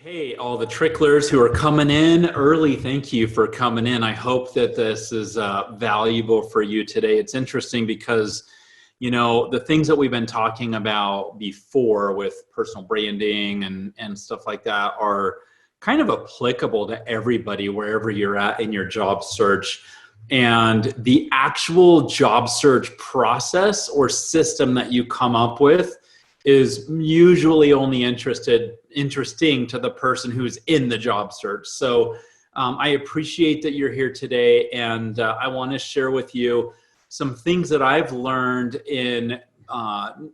Hey, all the tricklers who are coming in early, thank you for coming in. I hope that this is valuable for you today. It's interesting because, the things that we've been talking about before with personal branding and stuff like that are kind of applicable to everybody wherever you're at in your job search. And the actual job search process or system that you come up with is usually only interesting to the person who's in the job search. So I appreciate that you're here today, and I want to share with you some things that I've learned in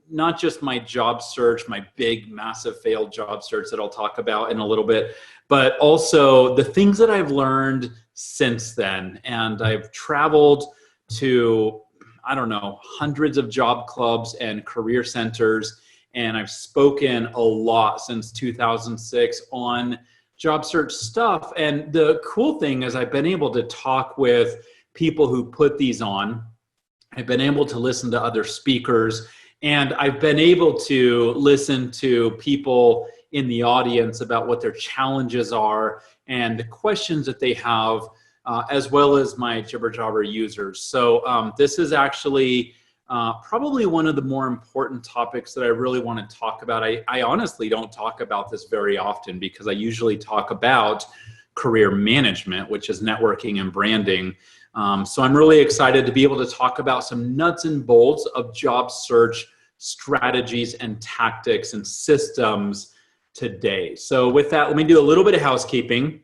not just my job search, my big, massive failed job search that I'll talk about in a little bit, but also the things that I've learned since then. And I've traveled to, hundreds of job clubs and career centers. And I've spoken a lot since 2006 on job search stuff. And the cool thing is I've been able to talk with people who put these on. I've been able to listen to other speakers, and I've been able to listen to people in the audience about what their challenges are and the questions that they have, as well as my Jibber Jobber users. So this is actually probably one of the more important topics that I really want to talk about. I honestly don't talk about this very often because I usually talk about career management, which is networking and branding. So I'm really excited to be able to talk about some nuts and bolts of job search strategies and tactics and systems today. So with that, let me do a little bit of housekeeping.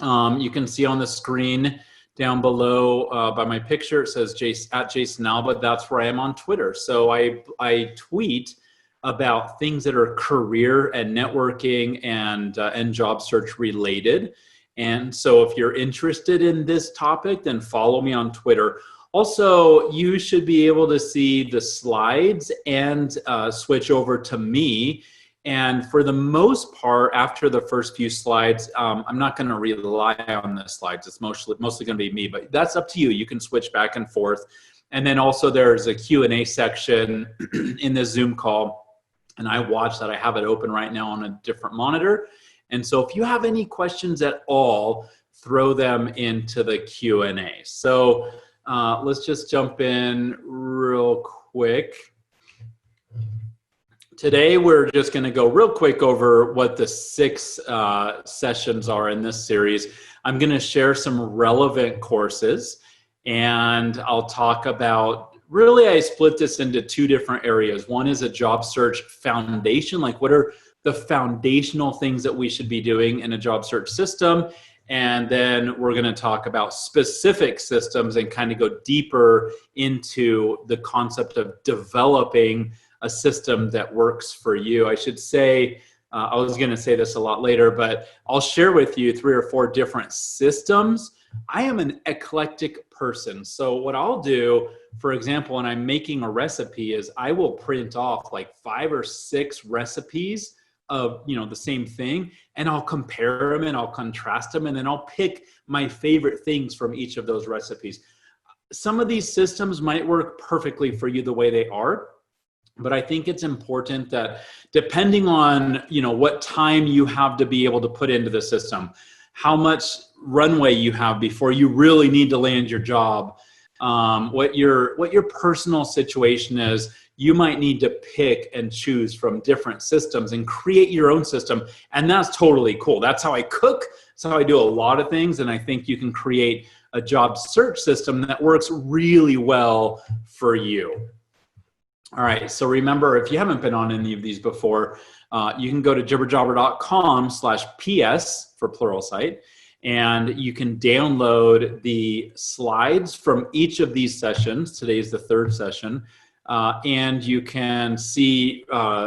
You can see on the screen down below by my picture, it says at Jason Alba. That's where I am on Twitter. So I tweet about things that are career and networking and job search related. And so if you're interested in this topic, then follow me on Twitter. Also, you should be able to see the slides and switch over to me. And for the most part, after the first few slides, I'm not going to rely on the slides. It's mostly going to be me, but that's up to you. You can switch back and forth. And then also there's a Q&A section in the Zoom call, and I watch that. I have it open right now on a different monitor. And so if you have any questions at all, throw them into the Q&A. So let's just jump in real quick. Today, we're just going to go real quick over what the 6 sessions are in this series. I'm going to share some relevant courses, and I'll talk about, really, I split this into 2 different areas. One is a job search foundation, like what are the foundational things that we should be doing in a job search system. And then we're going to talk about specific systems and kind of go deeper into the concept of developing a system that works for you. I should say, I was going to say this a lot later, but I'll share with you 3 or 4 different systems. I am an eclectic person. So what I'll do, for example, when I'm making a recipe, is I will print off like 5 or 6 recipes of the same thing, and I'll compare them and I'll contrast them, and then I'll pick my favorite things from each of those recipes. Some of these systems might work perfectly for you the way they are, but I think it's important that depending on what time you have to be able to put into the system, how much runway you have before you really need to land your job, what your personal situation is, you might need to pick and choose from different systems and create your own system. And that's totally cool. That's how I cook. That's how I do a lot of things. And I think you can create a job search system that works really well for you. All right. So remember, if you haven't been on any of these before, you can go to jibberjobber.com/PS for Pluralsight. And you can download the slides from each of these sessions. Today is the 3rd session. And you can see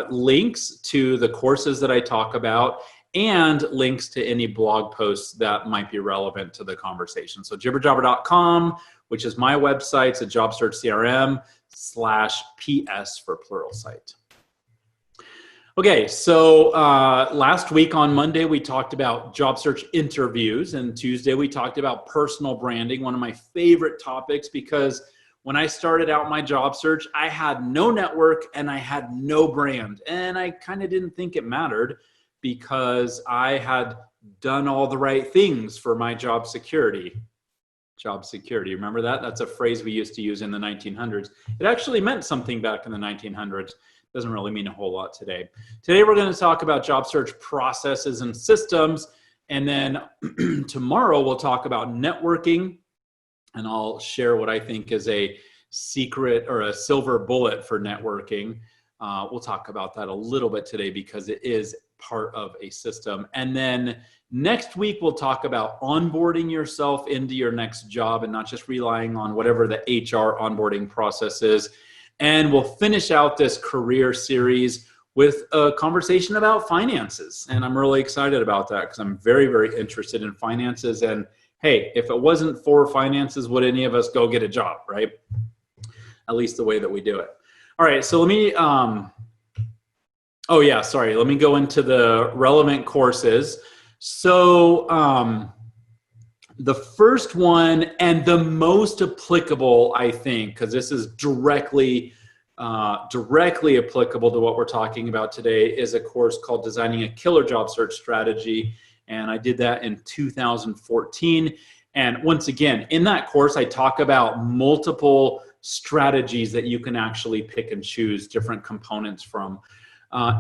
links to the courses that I talk about and links to any blog posts that might be relevant to the conversation. So jibberjobber.com, which is my website, it's a job search CRM/PS for Pluralsight. Okay, so last week on Monday, we talked about job search interviews, and Tuesday we talked about personal branding, one of my favorite topics, because when I started out my job search, I had no network and I had no brand, and I kind of didn't think it mattered because I had done all the right things for my job security. Job security, remember that? That's a phrase we used to use in the 1900s. It actually meant something back in the 1900s. Doesn't really mean a whole lot today. Today we're going to talk about job search processes and systems. And then tomorrow we'll talk about networking. And I'll share what I think is a secret or a silver bullet for networking. We'll talk about that a little bit today because it is part of a system. And then next week, we'll talk about onboarding yourself into your next job and not just relying on whatever the HR onboarding process is. And we'll finish out this career series with a conversation about finances. And I'm really excited about that because I'm very, very interested in finances. And hey, if it wasn't for finances, would any of us go get a job, right? At least the way that we do it. All right, so let me, let me go into the relevant courses. So the first one and the most applicable, I think, because this is directly applicable to what we're talking about today, is a course called Designing a Killer Job Search Strategy. And I did that in 2014. And once again, in that course, I talk about multiple strategies that you can actually pick and choose different components from.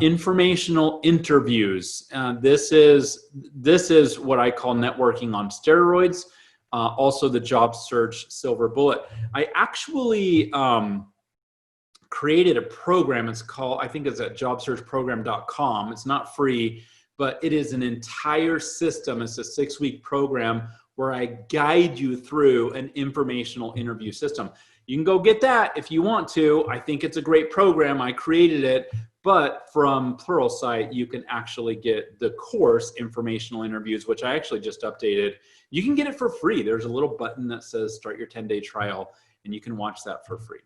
Informational interviews. This is what I call networking on steroids. Also the job search silver bullet. I actually created a program. It's called, I think it's at jobsearchprogram.com. It's not free, but it is an entire system. It's a 6-week program where I guide you through an informational interview system. You can go get that if you want to. I think it's a great program. I created it. But from Pluralsight, you can actually get the course Informational Interviews, which I actually just updated. You can get it for free. There's a little button that says start your 10-day trial, and you can watch that for free.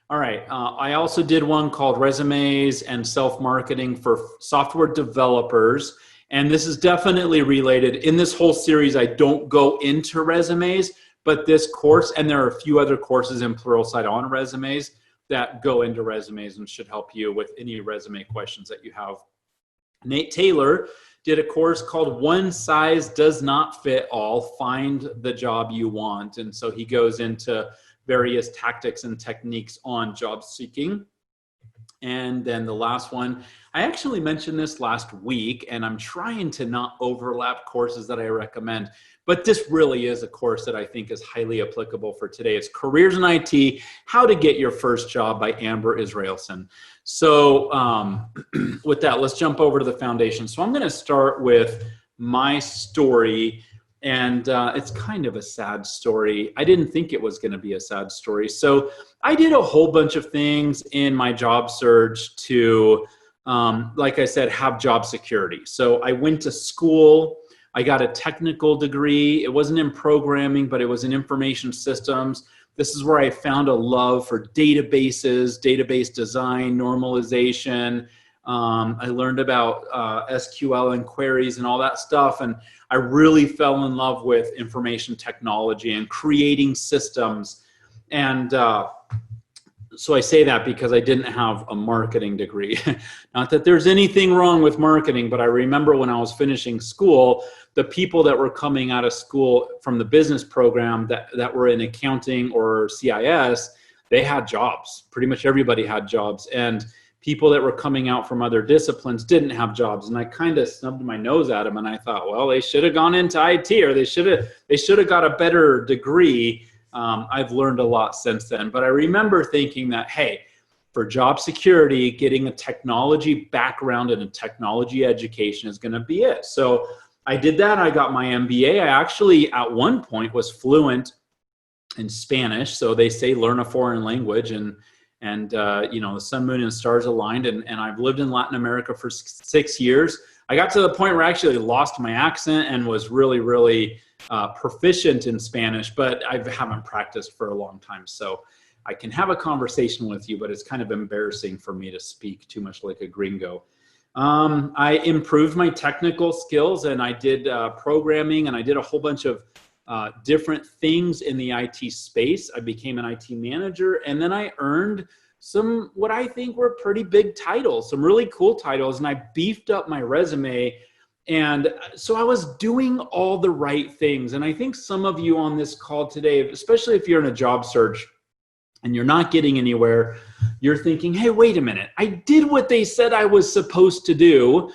All right. I also did one called Resumes and Self-Marketing for Software Developers. And this is definitely related. In this whole series, I don't go into resumes, but this course, and there are a few other courses in Pluralsight on resumes that go into resumes and should help you with any resume questions that you have. Nate Taylor did a course called One Size Does Not Fit All, Find the Job You Want. And so he goes into various tactics and techniques on job seeking. And then the last one, I actually mentioned this last week, and I'm trying to not overlap courses that I recommend, but this really is a course that I think is highly applicable for today. It's Careers in IT, How to Get Your First Job by Amber Israelson. So with that, let's jump over to the foundation. So I'm going to start with my story, and it's kind of a sad story. I didn't think it was going to be a sad story. So I did a whole bunch of things in my job search to, like I said, have job security. So I went to school. I got a technical degree. It wasn't in programming, but it was in information systems. This is where I found a love for databases, database design, normalization. I learned about SQL and queries and all that stuff. And I really fell in love with information technology and creating systems. And so I say that because I didn't have a marketing degree. Not that there's anything wrong with marketing, but I remember when I was finishing school, the people that were coming out of school from the business program that were in accounting or CIS, they had jobs. Pretty much everybody had jobs. And people that were coming out from other disciplines didn't have jobs. And I kind of snubbed my nose at them. And I thought, well, they should have gone into IT, or they should have got a better degree. I've learned a lot since then. But I remember thinking that, hey, for job security, getting a technology background and a technology education is going to be it. So I did that. I got my MBA. I actually, at one point, was fluent in Spanish. So they say learn a foreign language, and you know, the sun, moon, and stars aligned. And I've lived in Latin America for 6 years. I got to the point where I actually lost my accent and was really, really proficient in Spanish, but I haven't practiced for a long time. So I can have a conversation with you, but it's kind of embarrassing for me to speak too much like a gringo. I improved my technical skills, and I did programming, and I did a whole bunch of different things in the IT space. I became an IT manager, and then I earned some what I think were pretty big titles, some really cool titles, and I beefed up my resume And so I was doing all the right things. And I think some of you on this call today, especially if you're in a job search and you're not getting anywhere, you're thinking, hey, wait a minute. I did what they said I was supposed to do.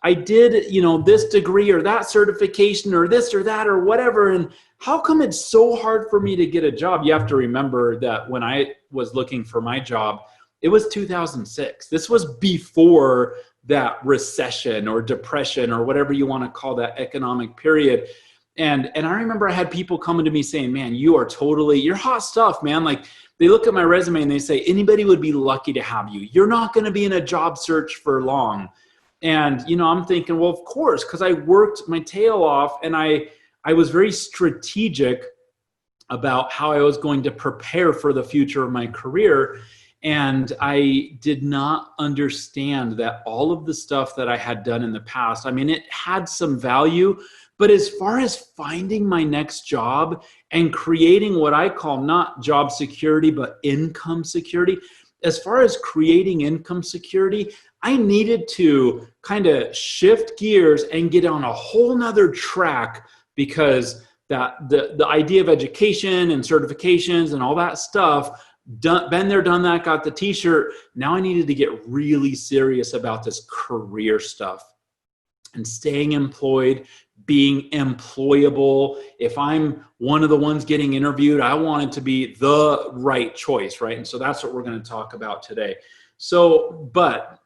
I did, this degree or that certification or this or that or whatever. And how come it's so hard for me to get a job? You have to remember that when I was looking for my job, it was 2006. This was before that recession or depression or whatever you want to call that economic period. And I remember I had people coming to me saying, man, you're hot stuff, man. Like, they look at my resume and they say, anybody would be lucky to have you. You're not going to be in a job search for long. And, I'm thinking, well, of course, because I worked my tail off and I was very strategic about how I was going to prepare for the future of my career. And I did not understand that all of the stuff that I had done in the past, it had some value, but as far as finding my next job and creating what I call not job security, but income security, as far as creating income security, I needed to kind of shift gears and get on a whole nother track, because that the idea of education and certifications and all that stuff, been there, done that, got the t-shirt. Now I needed to get really serious about this career stuff and staying employed, being employable. If I'm one of the ones getting interviewed, I want it to be the right choice, right? And so that's what we're going to talk about today. So, but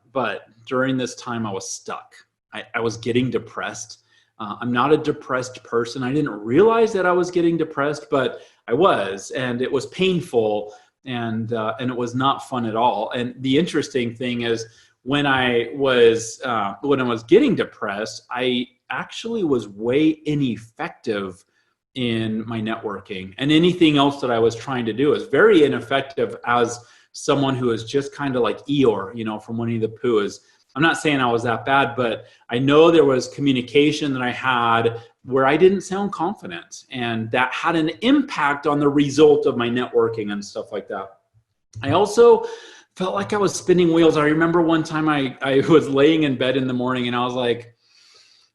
during this time I was stuck. I was getting depressed. I'm not a depressed person. I didn't realize that I was getting depressed, but I was, and it was painful. And it was not fun at all. And the interesting thing is, when I was getting depressed, I actually was way ineffective in my networking, and anything else that I was trying to do. Is very ineffective as someone who is just kind of like Eeyore, from Winnie the Pooh. I'm not saying I was that bad, but I know there was communication that I had where I didn't sound confident, and that had an impact on the result of my networking and stuff like that. I also felt like I was spinning wheels. I remember one time I was laying in bed in the morning and I was like,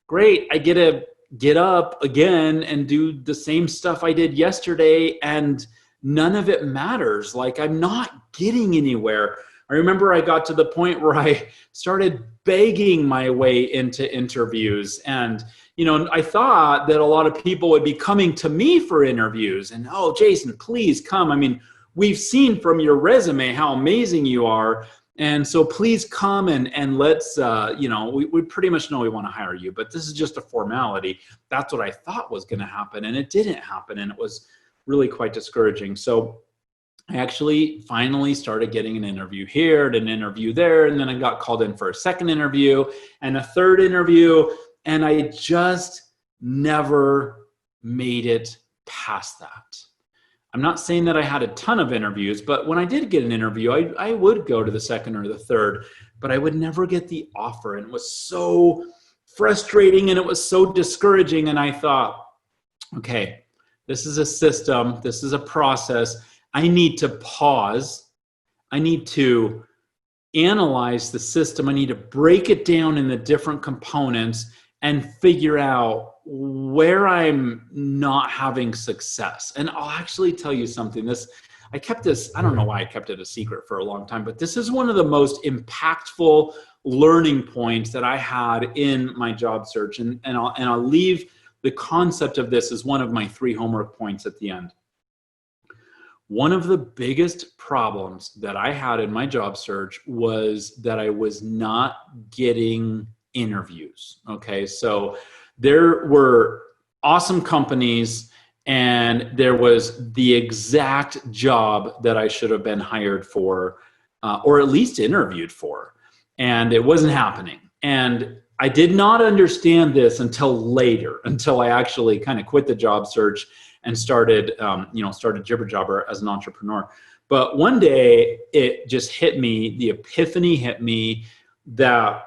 great, I get to get up again and do the same stuff I did yesterday, and none of it matters. Like, I'm not getting anywhere. I remember I got to the point where I started begging my way into interviews, and I thought that a lot of people would be coming to me for interviews, and, oh, Jason, please come. We've seen from your resume how amazing you are, and so please come and let's, we pretty much know we want to hire you, but this is just a formality. That's what I thought was going to happen, and it didn't happen, and it was really quite discouraging. So I actually finally started getting an interview here and an interview there, and then I got called in for a second interview and a third interview, and I just never made it past that. I'm not saying that I had a ton of interviews, but when I did get an interview, I would go to the second or the third, but I would never get the offer, and it was so frustrating and it was so discouraging. And I thought, okay, this is a system, this is a process. I need to pause. I need to analyze the system. I need to break it down in the different components and figure out where I'm not having success. And I'll actually tell you something. I don't know why I kept it a secret for a long time, but this is one of the most impactful learning points that I had in my job search. And I'll leave the concept of this as one of my 3 homework points at the end. One of the biggest problems that I had in my job search was that I was not getting interviews. Okay, so there were awesome companies and there was the exact job that I should have been hired for, or at least interviewed for, and it wasn't happening. And I did not understand this until later, until I actually kind of quit the job search and started Jibber Jobber as an entrepreneur. But one day it just hit me, the epiphany hit me, that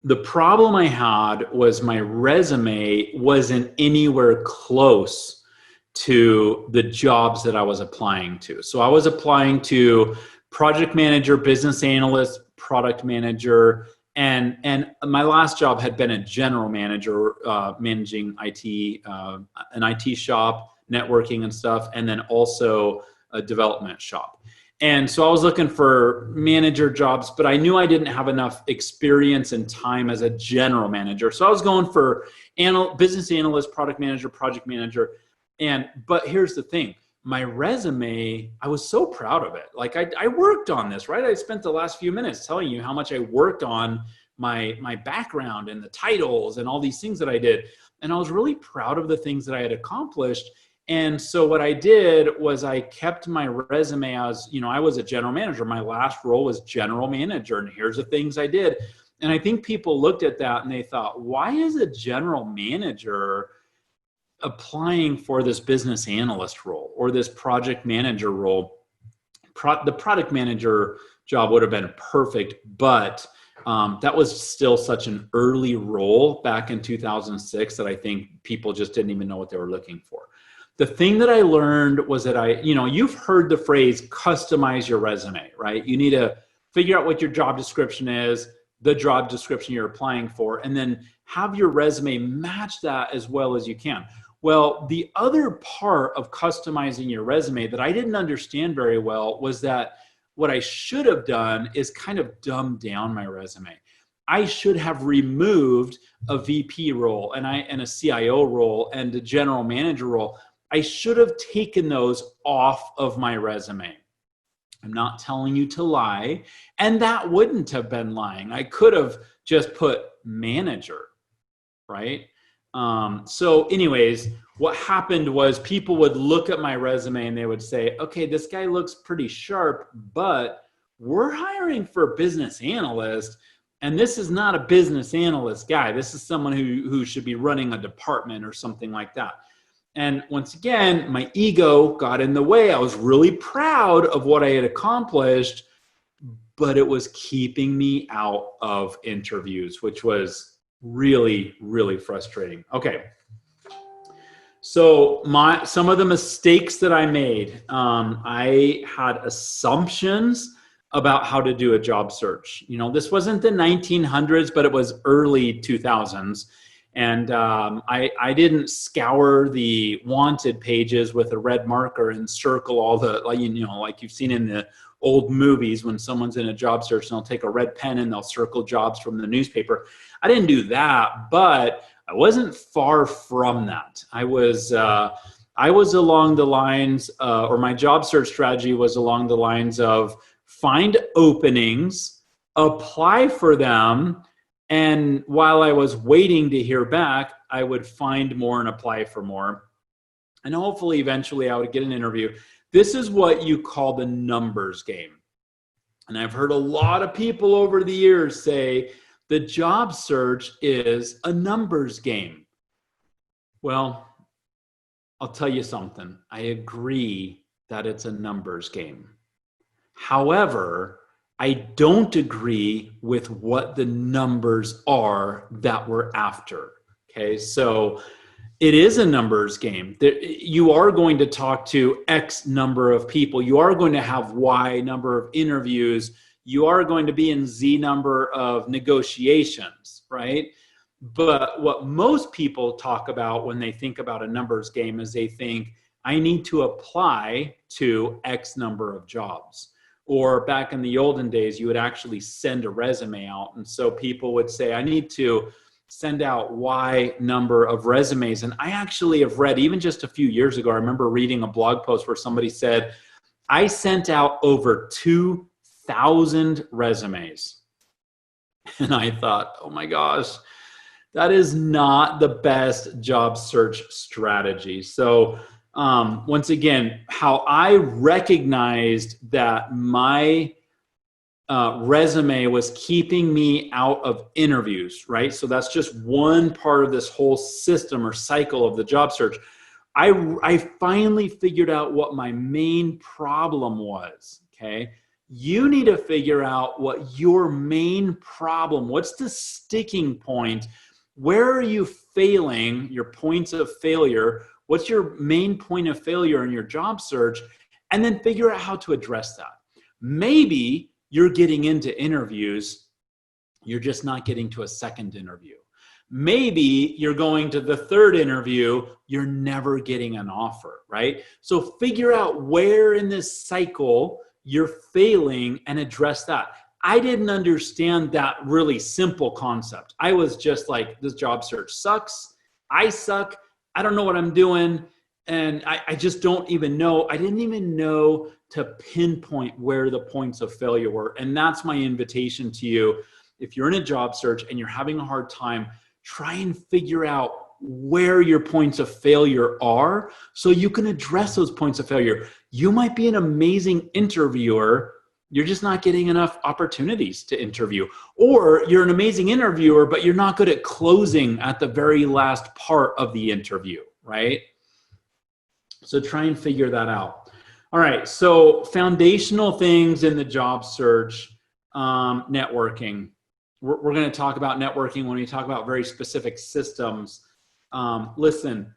the problem I had was my resume wasn't anywhere close to the jobs that I was applying to. So I was applying to project manager, business analyst, product manager, And my last job had been a general manager, managing IT, an IT shop, networking and stuff, and then also a development shop. And so I was looking for manager jobs, but I knew I didn't have enough experience and time as a general manager. So I was going for business analyst, product manager, project manager. But here's the thing. My resume, I was so proud of it. Like I worked on this, right? I spent the last few minutes telling you how much I worked on my background and the titles and all these things that I did. And I was really proud of the things that I had accomplished. And so what I did was I kept my resume as, I was a general manager. My last role was general manager, and here's the things I did. And I think people looked at that and they thought, why is a general manager applying for this business analyst role or this project manager role? The product manager job would have been perfect, but that was still such an early role back in 2006 that I think people just didn't even know what they were looking for. The thing that I learned was that you've heard the phrase customize your resume, right? You need to figure out what your job description is, the job description you're applying for, and then have your resume match that as well as you can. Well, the other part of customizing your resume that I didn't understand very well was that what I should have done is kind of dumb down my resume. I should have removed a VP role and a CIO role and a general manager role. I should have taken those off of my resume. I'm not telling you to lie, and that wouldn't have been lying. I could have just put manager, right? So anyways, what happened was people would look at my resume and they would say, okay, this guy looks pretty sharp, but we're hiring for a business analyst, and this is not a business analyst guy. This is someone who should be running a department or something like that. And once again, my ego got in the way. I was really proud of what I had accomplished, but it was keeping me out of interviews, which was really, really frustrating. Okay. So some of the mistakes that I made, I had assumptions about how to do a job search. This wasn't the 1900s, but it was early 2000s. And I didn't scour the wanted pages with a red marker and circle all the, like you've seen in the old movies when someone's in a job search and they'll take a red pen and they'll circle jobs from the newspaper. I didn't do that, but I wasn't far from that. I was along the lines, or my job search strategy was along the lines of find openings, apply for them, and while I was waiting to hear back, I would find more and apply for more. And hopefully, eventually, I would get an interview. This is what you call the numbers game. And I've heard a lot of people over the years say the job search is a numbers game. Well, I'll tell you something. I agree that it's a numbers game. However, I don't agree with what the numbers are that we're after. Okay, so it is a numbers game. You are going to talk to X number of people. You are going to have Y number of interviews. You are going to be in Z number of negotiations, right? But what most people talk about when they think about a numbers game is they think, I need to apply to X number of jobs. Or back in the olden days, you would actually send a resume out. And so people would say, I need to send out Y number of resumes. And I actually have read, even just a few years ago, I remember reading a blog post where somebody said, I sent out over 2,000 resumes. And I thought, oh my gosh, that is not the best job search strategy. So once again, how I recognized that my resume was keeping me out of interviews, right? So that's just one part of this whole system or cycle of the job search. I finally figured out what my main problem was, okay? You need to figure out what your main problem, what's the sticking point? Where are you failing, your points of failure? What's your main point of failure in your job search? And then figure out how to address that. Maybe you're getting into interviews you're just not getting to a second interview. Maybe you're going to the third interview, you're never getting an offer, right? So figure out where in this cycle you're failing and address that. I didn't understand that really simple concept. I was just like, this job search sucks. I suck. I don't know what I'm doing. And I just don't even know. I didn't even know to pinpoint where the points of failure were. And that's my invitation to you. If you're in a job search and you're having a hard time, try and figure out where your points of failure are so you can address those points of failure. You might be an amazing interviewer. You're just not getting enough opportunities to interview. Or you're an amazing interviewer, but you're not good at closing at the very last part of the interview, right? So try and figure that out. All right, so foundational things in the job search, networking. We're going to talk about networking when we talk about very specific systems. Listen,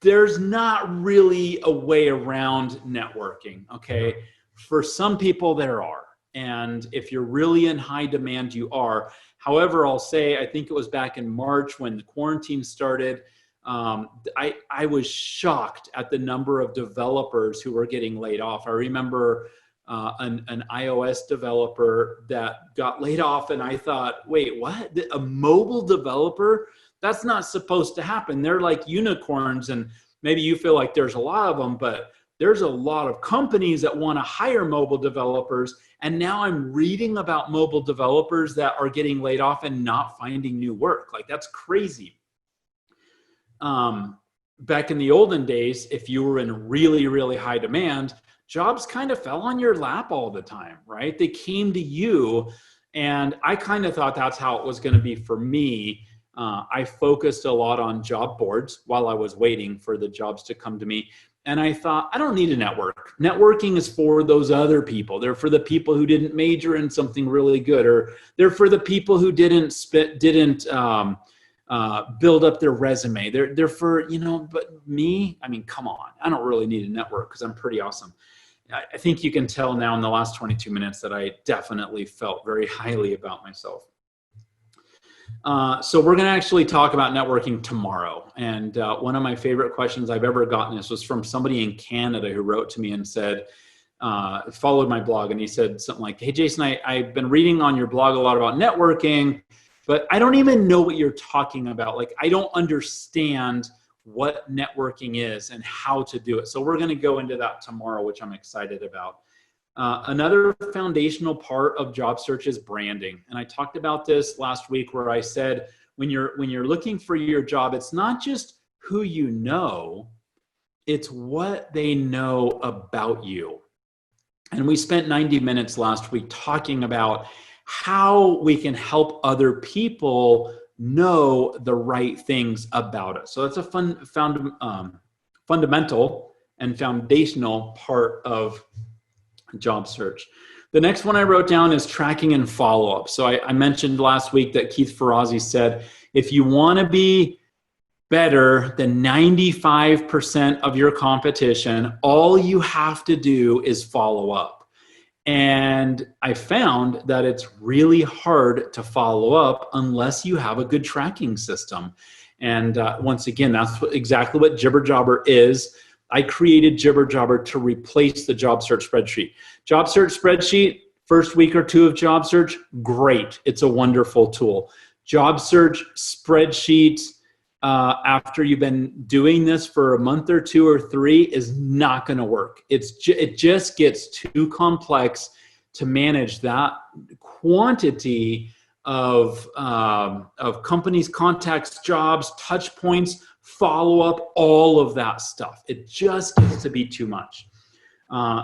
there's not really a way around networking, okay? For some people, there are. And if you're really in high demand, you are. However, I'll say, I think it was back in March when the quarantine started, I was shocked at the number of developers who were getting laid off. I remember an iOS developer that got laid off, and I thought, wait, what? A mobile developer? That's not supposed to happen. They're like unicorns, and maybe you feel like there's a lot of them, but there's a lot of companies that want to hire mobile developers. And now I'm reading about mobile developers that are getting laid off and not finding new work. Like, that's crazy. Back in the olden days, if you were in really, really high demand, jobs kind of fell on your lap all the time, right? They came to you. And I kind of thought that's how it was going to be for me. I focused a lot on job boards while I was waiting for the jobs to come to me. And I thought, I don't need a network. Networking is for those other people. They're for the people who didn't major in something really good, or they're for the people who didn't build up their resume. They're for, but me, I mean, come on. I don't really need a network because I'm pretty awesome. I think you can tell now in the last 22 minutes that I definitely felt very highly about myself. So we're going to actually talk about networking tomorrow. And one of my favorite questions I've ever gotten, this was from somebody in Canada who wrote to me and said, followed my blog, and he said something like, hey, Jason, I've been reading on your blog a lot about networking, but I don't even know what you're talking about. Like, I don't understand what networking is and how to do it. So we're going to go into that tomorrow, which I'm excited about. Another foundational part of job search is branding. And I talked about this last week where I said, when you're looking for your job, it's not just who you know, it's what they know about you. And we spent 90 minutes last week talking about how we can help other people know the right things about us. So that's a fundamental and foundational part of job search. The next one I wrote down is tracking and follow-up. So I mentioned last week that Keith Ferriss said, if you want to be better than 95% of your competition, all you have to do is follow up. And I found that it's really hard to follow up unless you have a good tracking system. And once again, that's exactly what Jibber Jobber is. I created Jibber Jobber to replace the job search spreadsheet. Job search spreadsheet, first week or two of job search, great. It's a wonderful tool. Job search spreadsheet, after you've been doing this for a month or two or three, is not going to work. It just gets too complex to manage that quantity of companies, contacts, jobs, touch points, follow up, all of that stuff. It just gets to be too much.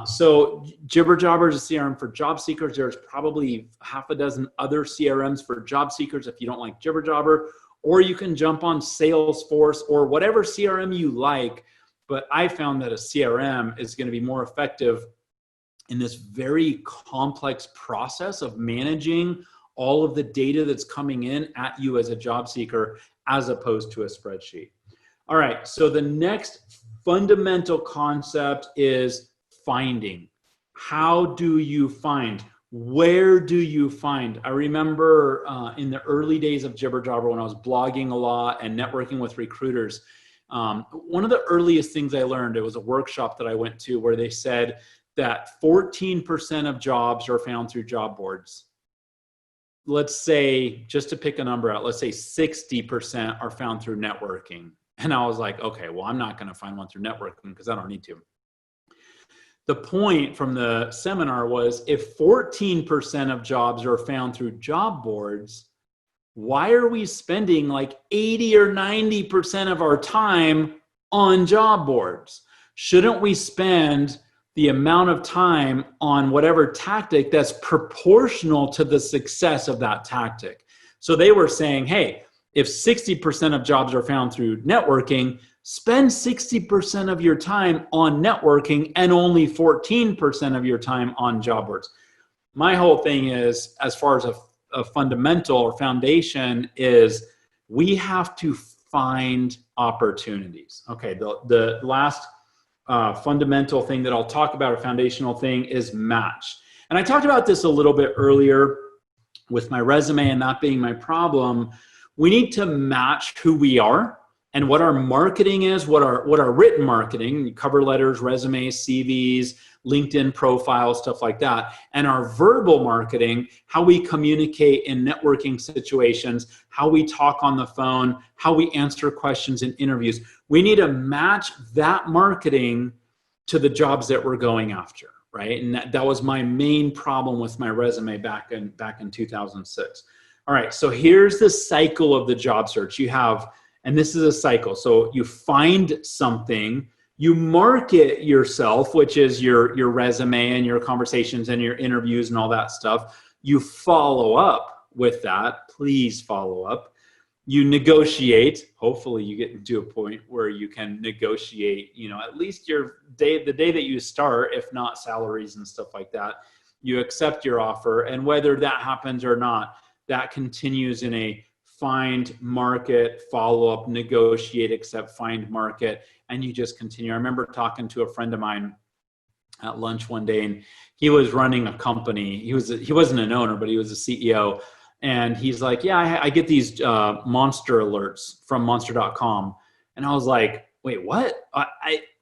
So Jibber Jobber is a CRM for job seekers. There's probably half a dozen other CRMs for job seekers if you don't like Jibber Jobber, or you can jump on Salesforce or whatever CRM you like. But I found that a CRM is going to be more effective in this very complex process of managing all of the data that's coming in at you as a job seeker, as opposed to a spreadsheet. All right, so the next fundamental concept is finding. How do you find? where do you find? I remember in the early days of Jibber Jobber, when I was blogging a lot and networking with recruiters, one of the earliest things I learned, it was a workshop that I went to where they said that 14% of jobs are found through job boards. Let's say, just to pick a number out, let's say 60% are found through networking. And I was like, okay, well, I'm not going to find one through networking because I don't need to. The point from the seminar was, if 14% of jobs are found through job boards, why are we spending like 80 or 90% of our time on job boards? Shouldn't we spend the amount of time on whatever tactic that's proportional to the success of that tactic? So they were saying, hey, if 60% of jobs are found through networking, spend 60% of your time on networking and only 14% of your time on job boards. My whole thing is, as far as a fundamental or foundation, is we have to find opportunities. Okay, the last fundamental thing that I'll talk about, a foundational thing, is match. And I talked about this a little bit earlier with my resume and that being my problem. We need to match who we are and what our marketing is, what our written marketing, cover letters, resumes, CVs, LinkedIn profiles, stuff like that, and our verbal marketing, how we communicate in networking situations, how we talk on the phone, how we answer questions in interviews. We need to match that marketing to the jobs that we're going after, right? And that was my main problem with my resume back in 2006. All right, so here's the cycle of the job search. You have, and this is a cycle. So you find something, you market yourself, which is your resume and your conversations and your interviews and all that stuff. You follow up with that. Please follow up. You negotiate. Hopefully you get to a point where you can negotiate, at least the day that you start, if not salaries and stuff like that. You accept your offer, and whether that happens or not, that continues in a find, market, follow up, negotiate, accept, find, market, and you just continue. I remember talking to a friend of mine at lunch one day, and he was running a company. He wasn't an owner, but he was a CEO. And he's like, yeah, I get these monster alerts from monster.com. And I was like, wait, what?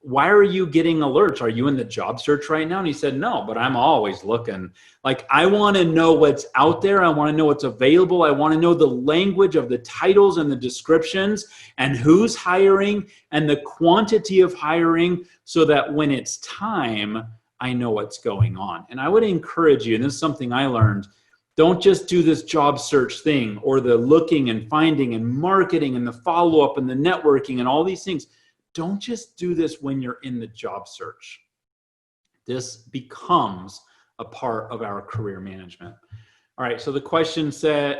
Why are you getting alerts? Are you in the job search right now? And he said, no, but I'm always looking. Like, I want to know what's out there. I want to know what's available. I want to know the language of the titles and the descriptions and who's hiring and the quantity of hiring, so that when it's time, I know what's going on. And I would encourage you, and this is something I learned, don't just do this job search thing or the looking and finding and marketing and the follow-up and the networking and all these things. Don't just do this when you're in the job search. This becomes a part of our career management. All right, so the question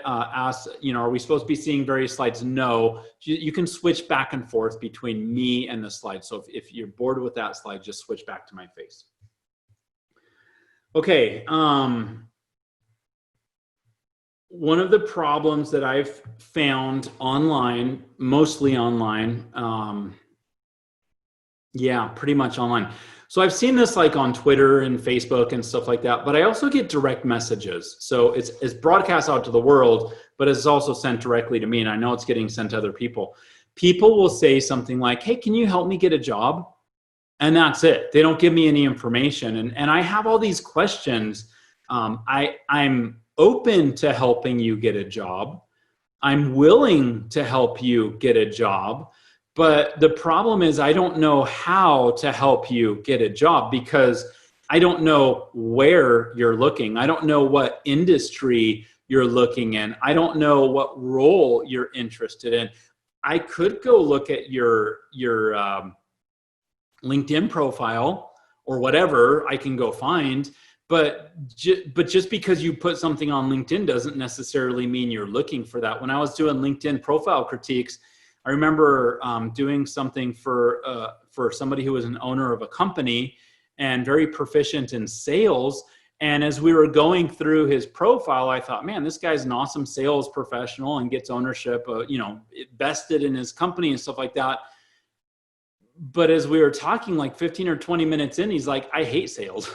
asks, are we supposed to be seeing various slides? No, you can switch back and forth between me and the slide. So if you're bored with that slide, just switch back to my face. Okay, one of the problems that I've found online, mostly online, pretty much online. So I've seen this like on Twitter and Facebook and stuff like that, but I also get direct messages. So it's broadcast out to the world, but it's also sent directly to me. And I know it's getting sent to other people. People will say something like, hey, can you help me get a job? And that's it. They don't give me any information. And I have all these questions. I'm open to helping you get a job. I'm willing to help you get a job. But the problem is, I don't know how to help you get a job because I don't know where you're looking. I don't know what industry you're looking in. I don't know what role you're interested in. I could go look at your LinkedIn profile or whatever I can go find. But just because you put something on LinkedIn doesn't necessarily mean you're looking for that. When I was doing LinkedIn profile critiques, I remember doing something for somebody who was an owner of a company and very proficient in sales. And as we were going through his profile, I thought, man, this guy's an awesome sales professional and gets ownership, vested in his company and stuff like that. But as we were talking like 15 or 20 minutes in, he's like, I hate sales.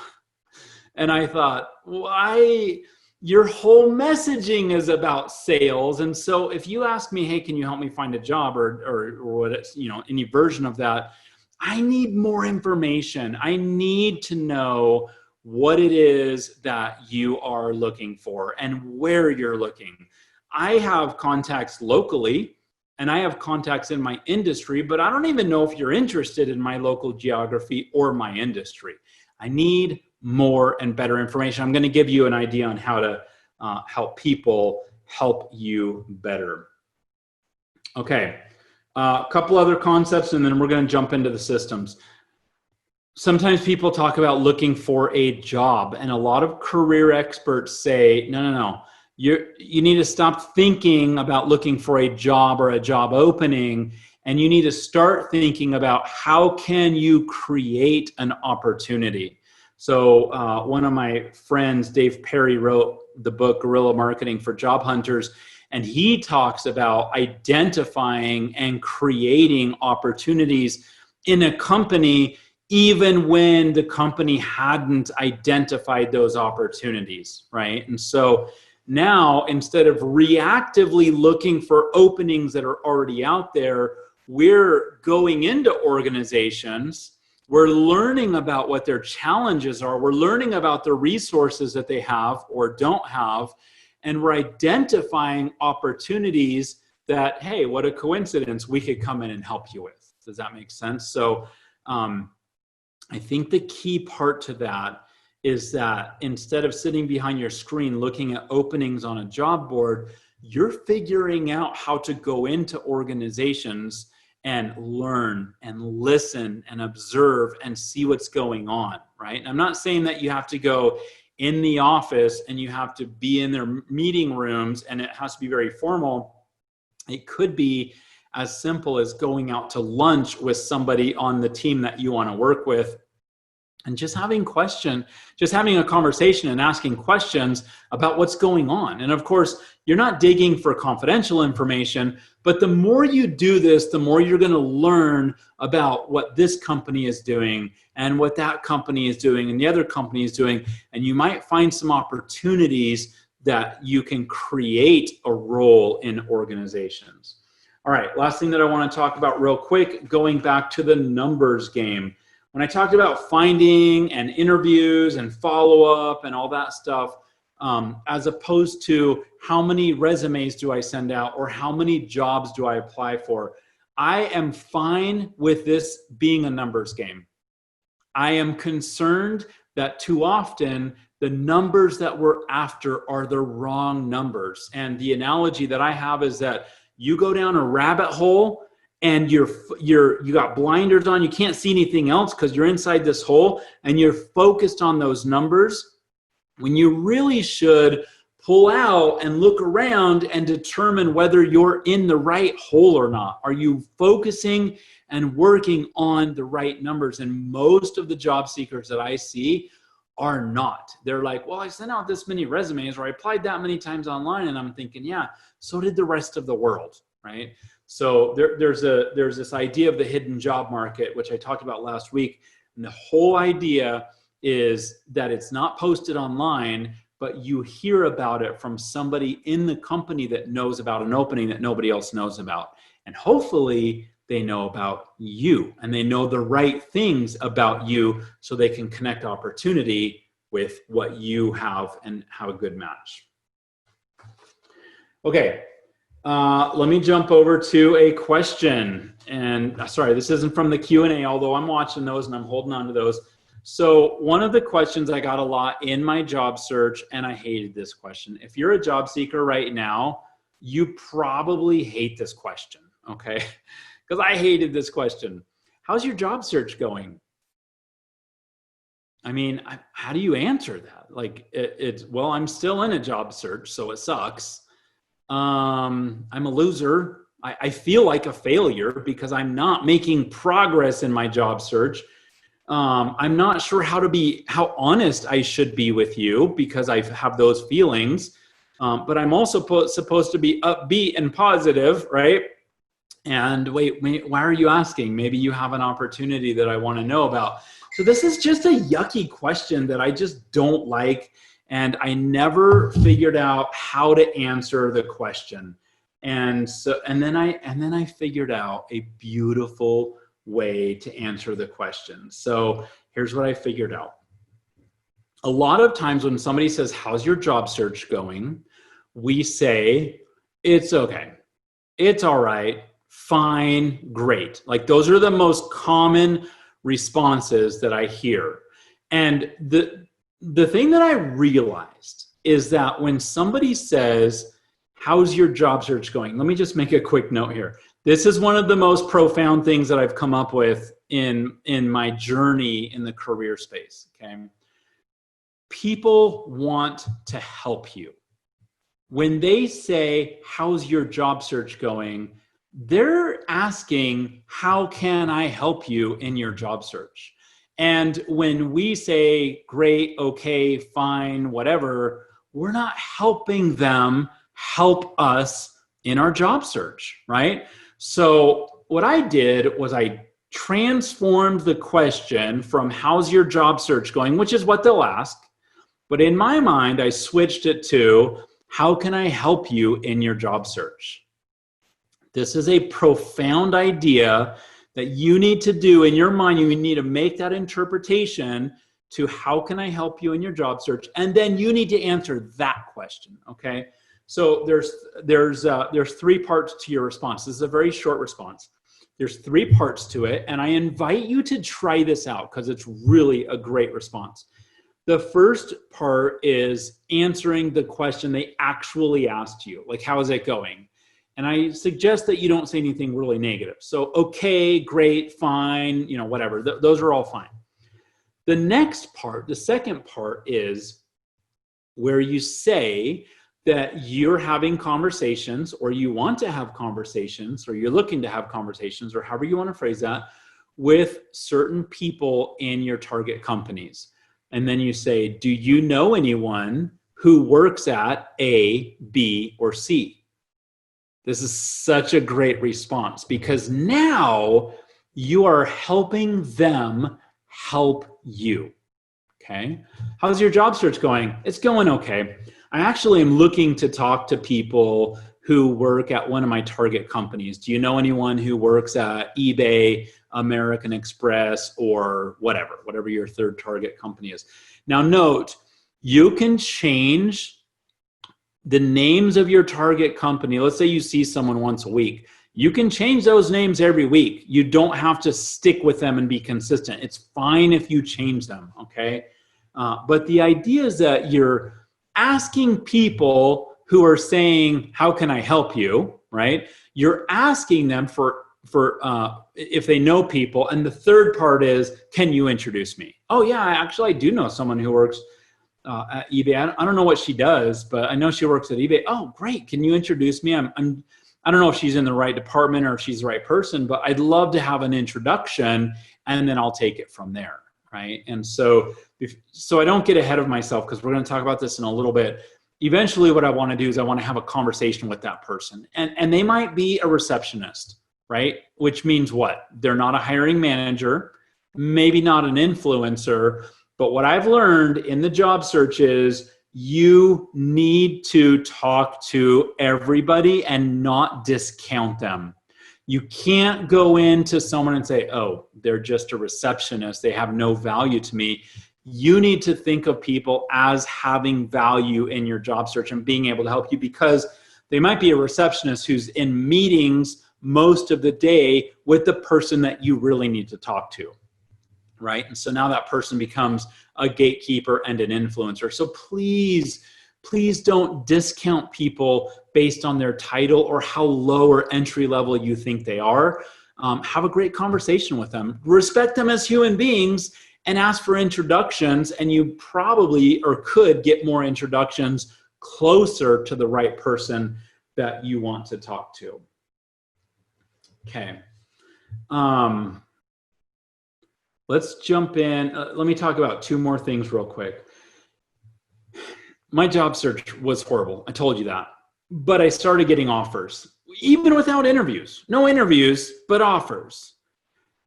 And I thought, why? Your whole messaging is about sales. And so if you ask me, hey, can you help me find a job or what it's, any version of that, I need more information. I need to know what it is that you are looking for and where you're looking. I have contacts locally and I have contacts in my industry, but I don't even know if you're interested in my local geography or my industry. I need more and better information. I'm going to give you an idea on how to help people help you better. Okay, a couple other concepts, and then we're going to jump into the systems. Sometimes people talk about looking for a job, and a lot of career experts say, no. You need to stop thinking about looking for a job or a job opening, and you need to start thinking about how can you create an opportunity. So one of my friends, Dave Perry, wrote the book Guerrilla Marketing for Job Hunters, and he talks about identifying and creating opportunities in a company even when the company hadn't identified those opportunities, right? And so now, instead of reactively looking for openings that are already out there, we're going into organizations. We're learning about what their challenges are. We're learning about the resources that they have or don't have. And we're identifying opportunities that, hey, what a coincidence, we could come in and help you with. Does that make sense? So I think the key part to that is that instead of sitting behind your screen looking at openings on a job board, you're figuring out how to go into organizations and learn and listen and observe and see what's going on, right? And I'm not saying that you have to go in the office and you have to be in their meeting rooms and it has to be very formal. It could be as simple as going out to lunch with somebody on the team that you want to work with and just having a conversation and asking questions about what's going on. And of course, you're not digging for confidential information, but the more you do this, the more you're going to learn about what this company is doing and what that company is doing and the other company is doing. And you might find some opportunities that you can create a role in organizations. All right, last thing that I want to talk about real quick, going back to the numbers game. When I talked about finding and interviews and follow-up and all that stuff, as opposed to how many resumes do I send out or how many jobs do I apply for, I am fine with this being a numbers game. I am concerned that too often the numbers that we're after are the wrong numbers. And the analogy that I have is that you go down a rabbit hole and you got blinders on, you can't see anything else because you're inside this hole and you're focused on those numbers when you really should pull out and look around and determine whether you're in the right hole or not. Are you focusing and working on the right numbers? And most of the job seekers that I see are not. They're like, well, I sent out this many resumes or I applied that many times online. And I'm thinking, yeah, so did the rest of the world, right? So there's this idea of the hidden job market, which I talked about last week. And the whole idea is that it's not posted online, but you hear about it from somebody in the company that knows about an opening that nobody else knows about. And hopefully they know about you and they know the right things about you so they can connect opportunity with what you have and have a good match. Okay. Let me jump over to a question. And sorry, this isn't from the Q&A, although I'm watching those and I'm holding on to those. So one of the questions I got a lot in my job search, and I hated this question. If you're a job seeker right now, you probably hate this question, okay? Because I hated this question. How's your job search going? I mean, how do you answer that? Like, well, I'm still in a job search, so it sucks. I'm a loser. I feel like a failure because I'm not making progress in my job search. I'm not sure how honest I should be with you because I have those feelings. But I'm also supposed to be upbeat and positive, right? And wait, why are you asking? Maybe you have an opportunity that I want to know about. So this is just a yucky question that I just don't like. And I never figured out how to answer the question. And then I figured out a beautiful way to answer the question. So here's what I figured out. A lot of times when somebody says, how's your job search going? We say, it's okay. It's all right. Fine. Great. Like those are the most common responses that I hear. And the thing that I realized is that when somebody says, how's your job search going? Let me just make a quick note here. This is one of the most profound things that I've come up with in my journey in the career space. Okay. People want to help you. When they say, how's your job search going? They're asking, how can I help you in your job search? And when we say, great, okay, fine, whatever, we're not helping them help us in our job search, right? So what I did was I transformed the question from how's your job search going, which is what they'll ask. But in my mind, I switched it to how can I help you in your job search? This is a profound idea that you need to do in your mind. You need to make that interpretation to how can I help you in your job search? And then you need to answer that question, okay? So there's three parts to your response. This is a very short response. There's three parts to it, and I invite you to try this out because it's really a great response. The first part is answering the question they actually asked you, like how is it going? And I suggest that you don't say anything really negative. So, okay, great, fine, whatever. Those are all fine. The next part, the second part is where you say that you're having conversations or you want to have conversations or you're looking to have conversations or however you want to phrase that with certain people in your target companies. And then you say, do you know anyone who works at A, B, or C? This is such a great response because now you are helping them help you. Okay. How's your job search going? It's going okay. I actually am looking to talk to people who work at one of my target companies. Do you know anyone who works at eBay, American Express, or whatever your third target company is? Now note, you can change the names of your target company. Let's say you see someone once a week. You can change those names every week. You don't have to stick with them and be consistent. It's fine if you change them, okay? But the idea is that you're asking people who are saying, how can I help you, right? You're asking them for if they know people. And the third part is, can you introduce me? Oh yeah, I do know someone who works at eBay. I don't know what she does, but I know she works at eBay. Oh, great. Can you introduce me? I don't know if she's in the right department or if she's the right person, but I'd love to have an introduction and then I'll take it from there, right? And so I don't get ahead of myself because we're going to talk about this in a little bit. Eventually what I want to do is I want to have a conversation with that person. And they might be a receptionist, right? Which means what? They're not a hiring manager, maybe not an influencer. But what I've learned in the job search is you need to talk to everybody and not discount them. You can't go into someone and say, oh, they're just a receptionist. They have no value to me. You need to think of people as having value in your job search and being able to help you because they might be a receptionist who's in meetings most of the day with the person that you really need to talk to. Right? And so now that person becomes a gatekeeper and an influencer. So please don't discount people based on their title or how low or entry level you think they are. Have a great conversation with them. Respect them as human beings and ask for introductions. And you probably or could get more introductions closer to the right person that you want to talk to. Okay. Let's jump in. Let me talk about two more things real quick. My job search was horrible. I told you that. But I started getting offers, even without interviews. No interviews, but offers.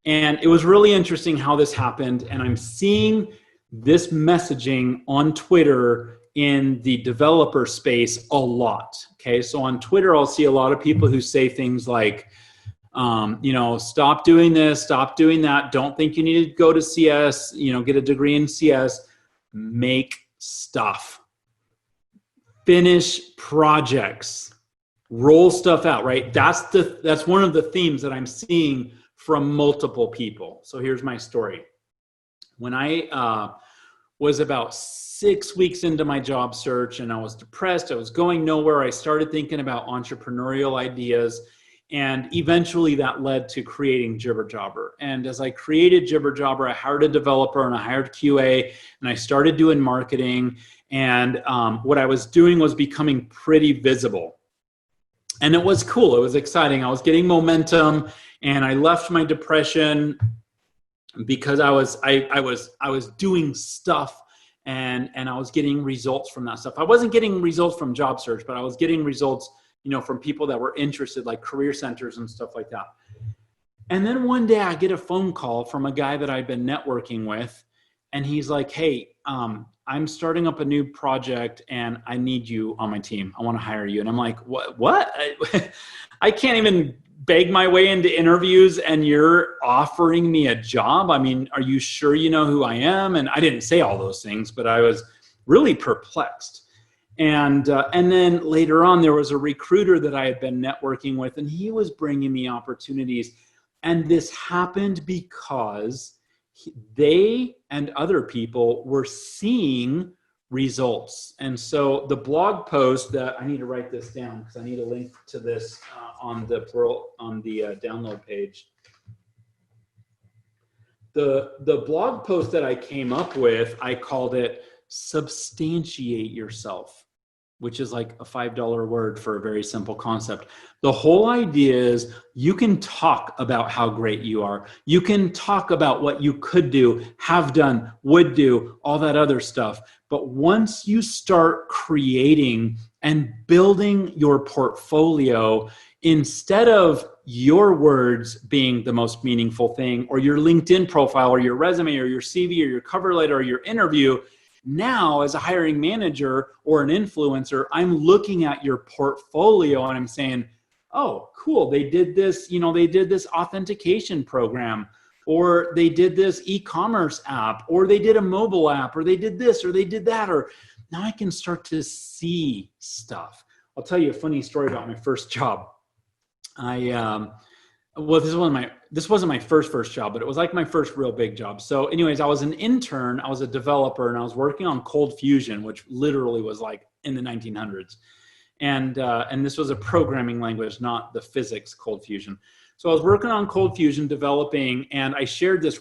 And it was really interesting how this happened. And I'm seeing this messaging on Twitter in the developer space a lot. Okay. So on Twitter, I'll see a lot of people who say things like, stop doing this, stop doing that. Don't think you need to go to CS, get a degree in CS, make stuff, finish projects, roll stuff out, right? That's one of the themes that I'm seeing from multiple people. So here's my story. When I was about 6 weeks into my job search and I was depressed, I was going nowhere, I started thinking about entrepreneurial ideas. And eventually that led to creating Jibber Jobber. And as I created Jibber Jobber, I hired a developer and I hired QA and I started doing marketing. And what I was doing was becoming pretty visible. And it was cool. It was exciting. I was getting momentum and I left my depression because I was doing stuff and I was getting results from that stuff. I wasn't getting results from job search, but I was getting results from people that were interested, like career centers and stuff like that. And then one day I get a phone call from a guy that I've been networking with. And he's like, hey, I'm starting up a new project and I need you on my team. I want to hire you. And I'm like, what? I can't even beg my way into interviews and you're offering me a job? I mean, are you sure you know who I am? And I didn't say all those things, but I was really perplexed. And then later on, there was a recruiter that I had been networking with, and he was bringing me opportunities. And this happened because they and other people were seeing results. And so the blog post that I need to write this down because I need a link to this on the download page. The blog post that I came up with, I called it Substantiate Yourself, which is like a $5 word for a very simple concept. The whole idea is you can talk about how great you are. You can talk about what you could do, have done, would do, all that other stuff. But once you start creating and building your portfolio, instead of your words being the most meaningful thing, or your LinkedIn profile, or your resume, or your CV, or your cover letter, or your interview, now, as a hiring manager or an influencer, I'm looking at your portfolio and I'm saying, oh, cool. They did this, they did this authentication program, or they did this e-commerce app, or they did a mobile app, or they did this, or they did that, or now I can start to see stuff. I'll tell you a funny story about my first job. This wasn't my first job, but it was like my first real big job. So anyways, I was an intern, I was a developer, and I was working on Cold Fusion, which literally was like in the 1900s. And this was a programming language, not the physics Cold Fusion. So I was working on Cold Fusion, developing, and I shared this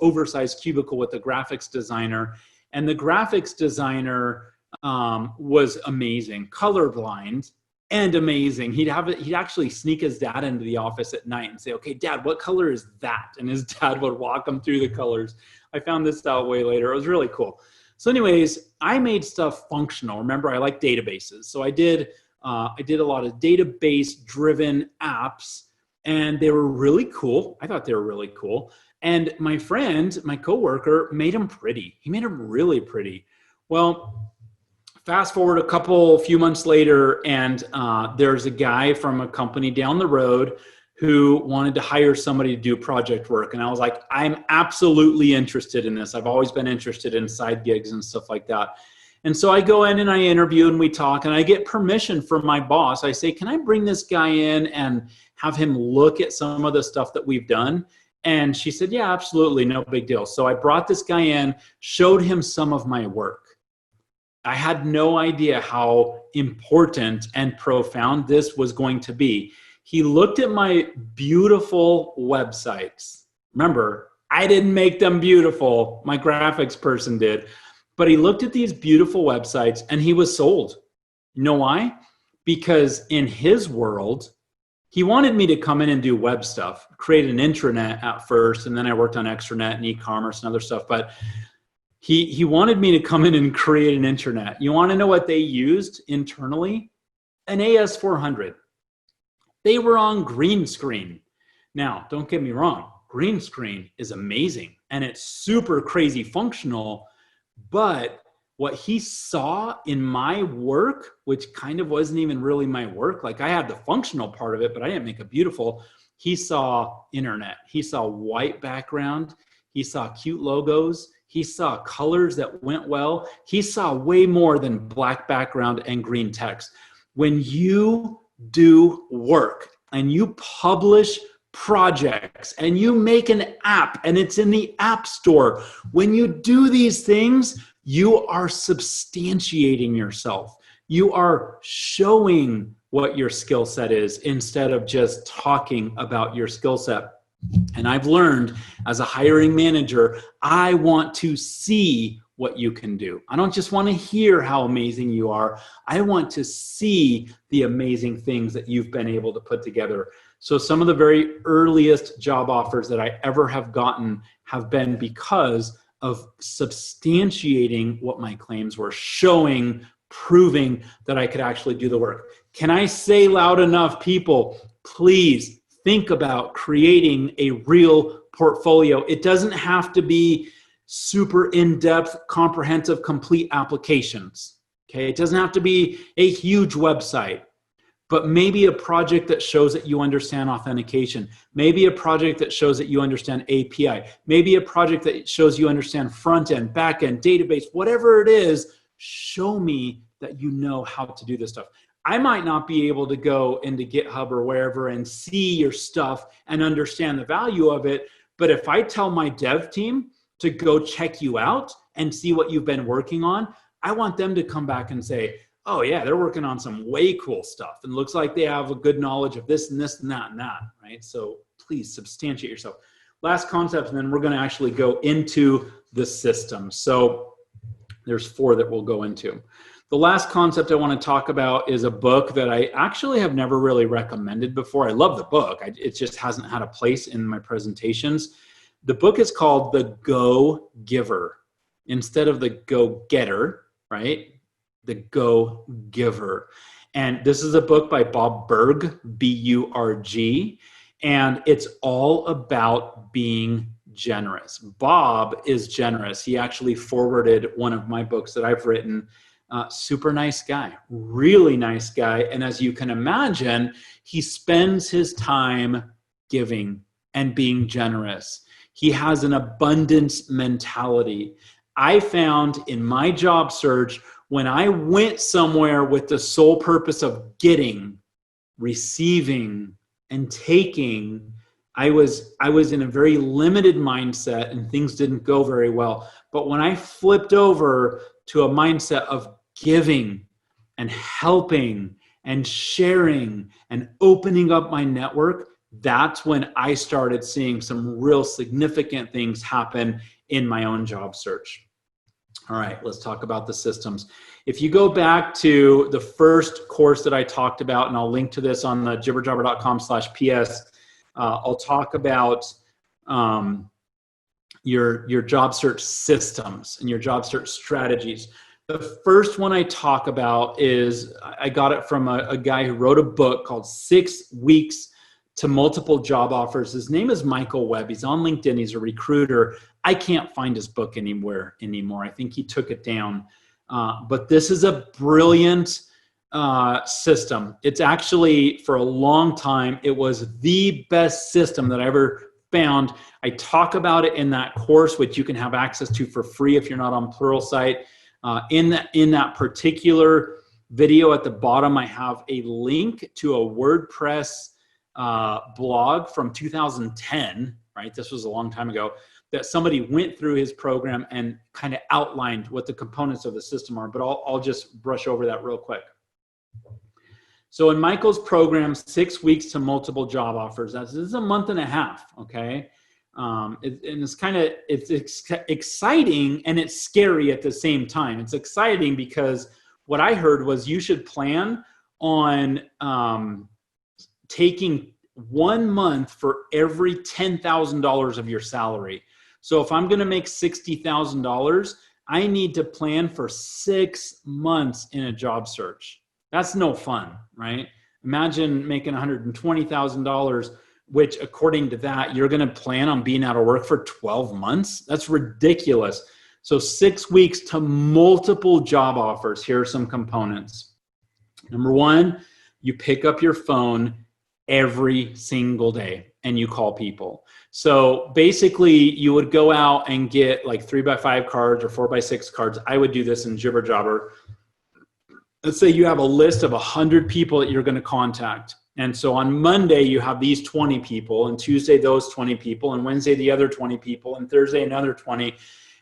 oversized cubicle with the graphics designer. And the graphics designer was amazing, colorblind, and amazing. He'd actually sneak his dad into the office at night and say, okay, Dad, what color is that? And his dad would walk him through the colors. I found this out way later. It was really cool. So anyways, I made stuff functional. Remember, I like databases. So I did a lot of database driven apps, and they were really cool. I thought they were really cool. And my friend, my coworker, made them pretty. He made them really pretty. Well, fast forward a few months later, and there's a guy from a company down the road who wanted to hire somebody to do project work. And I was like, I'm absolutely interested in this. I've always been interested in side gigs and stuff like that. And so I go in and I interview and we talk, and I get permission from my boss. I say, can I bring this guy in and have him look at some of the stuff that we've done? And she said, yeah, absolutely, no big deal. So I brought this guy in, showed him some of my work. I had no idea how important and profound this was going to be. He looked at my beautiful websites. Remember, I didn't make them beautiful. My graphics person did. But he looked at these beautiful websites and he was sold. You know why? Because in his world, he wanted me to come in and do web stuff, create an intranet at first, and then I worked on extranet and e-commerce and other stuff. But he wanted me to come in and create an intranet. You want to know what they used internally? An AS400. They were on green screen. Now, don't get me wrong. green screen is amazing and it's super crazy functional. But what he saw in my work, which kind of wasn't even really my work, like I had the functional part of it, but I didn't make it beautiful. He saw internet. He saw white background. He saw cute logos. He saw colors that went well. He saw way more than black background and green text. When you do work and you publish projects and you make an app and it's in the app store, when you do these things, you are substantiating yourself. You are showing what your skill set is instead of just talking about your skill set. And I've learned as a hiring manager, I want to see what you can do. I don't just want to hear how amazing you are. I want to see the amazing things that you've been able to put together. So some of the very earliest job offers that I ever have gotten have been because of substantiating what my claims were, showing, proving that I could actually do the work. Can I say loud enough, people, please think about creating a real portfolio. It doesn't have to be super in-depth, comprehensive, complete applications. Okay, it doesn't have to be a huge website, but maybe a project that shows that you understand authentication. Maybe a project that shows that you understand API. Maybe a project that shows you understand front-end, back-end, database, whatever it is, show me that you know how to do this stuff. I might not be able to go into GitHub or wherever and see your stuff and understand the value of it, but if I tell my dev team to go check you out and see what you've been working on, I want them to come back and say, oh yeah, they're working on some way cool stuff and looks like they have a good knowledge of this and this and that, right? So please substantiate yourself. Last concept, and then we're going to actually go into the system. So there's 4 that we'll go into. The last concept I want to talk about is a book that I actually have never really recommended before. I love the book. It just hasn't had a place in my presentations. The book is called The Go Giver instead of The Go Getter, right? The Go Giver. And this is a book by Bob Burg, B-U-R-G, and it's all about being generous. Bob is generous. He actually forwarded one of my books that I've written. Super nice guy, really nice guy. And as you can imagine, he spends his time giving and being generous. He has an abundance mentality. I found in my job search, when I went somewhere with the sole purpose of getting, receiving, and taking, I was in a very limited mindset and things didn't go very well. But when I flipped over to a mindset of giving and helping and sharing and opening up my network, that's when I started seeing some real significant things happen in my own job search. All right, let's talk about the systems. If you go back to the first course that I talked about, and I'll link to this on the jibberjobber.com/PS, I'll talk about your job search systems and your job search strategies. The first one I talk about is, I got it from a guy who wrote a book called 6 Weeks to Multiple Job Offers. His name is Michael Webb. He's on LinkedIn. He's a recruiter. I can't find his book anywhere anymore. I think he took it down. But this is a brilliant system. It's actually, for a long time, it was the best system that I ever found. I talk about it in that course, which you can have access to for free if you're not on Pluralsight. In that particular video at the bottom, I have a link to a WordPress blog from 2010, right? This was a long time ago, that somebody went through his program and kind of outlined what the components of the system are, but I'll just brush over that real quick. So in Michael's program, 6 weeks to multiple job offers, this is a month and a half, okay? It's exciting and it's scary at the same time. It's exciting because what I heard was you should plan on taking 1 month for every $10,000 of your salary. So if I'm going to make $60,000, I need to plan for 6 months in a job search. That's no fun, right? Imagine making $120,000 which according to that, you're going to plan on being out of work for 12 months. That's ridiculous. So 6 weeks to multiple job offers. Here are some components. Number one, you pick up your phone every single day and you call people. So basically you would go out and get like 3x5 cards or 4x6 cards. I would do this in Jibber Jobber. Let's say you have a list of 100 people that you're going to contact. And so on Monday, you have these 20 people, and Tuesday, those 20 people, and Wednesday, the other 20 people, and Thursday, another 20.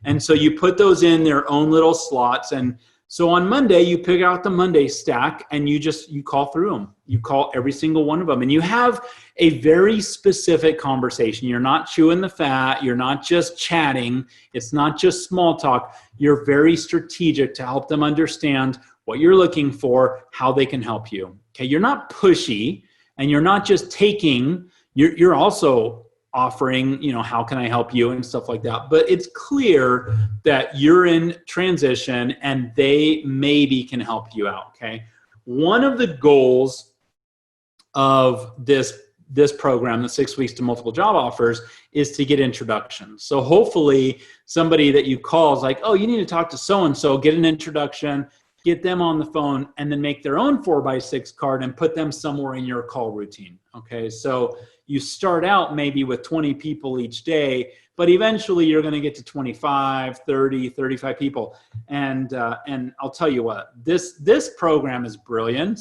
And so you put those in their own little slots. And so on Monday, you pick out the Monday stack and you call through them. You call every single one of them, and you have a very specific conversation. You're not chewing the fat. You're not just chatting. It's not just small talk. You're very strategic to help them understand what you're looking for, how they can help you. Okay, you're not pushy, and you're not just taking, you're also offering, how can I help you and stuff like that. But it's clear that you're in transition and they maybe can help you out, okay? One of the goals of this program, the 6 weeks to multiple job offers, is to get introductions. So hopefully somebody that you call is like, oh, you need to talk to so-and-so, get an introduction, get them on the phone, and then make their own 4x6 card and put them somewhere in your call routine. Okay, so you start out maybe with 20 people each day, but eventually you're going to get to 25, 30, 35 people. And I'll tell you what, this program is brilliant.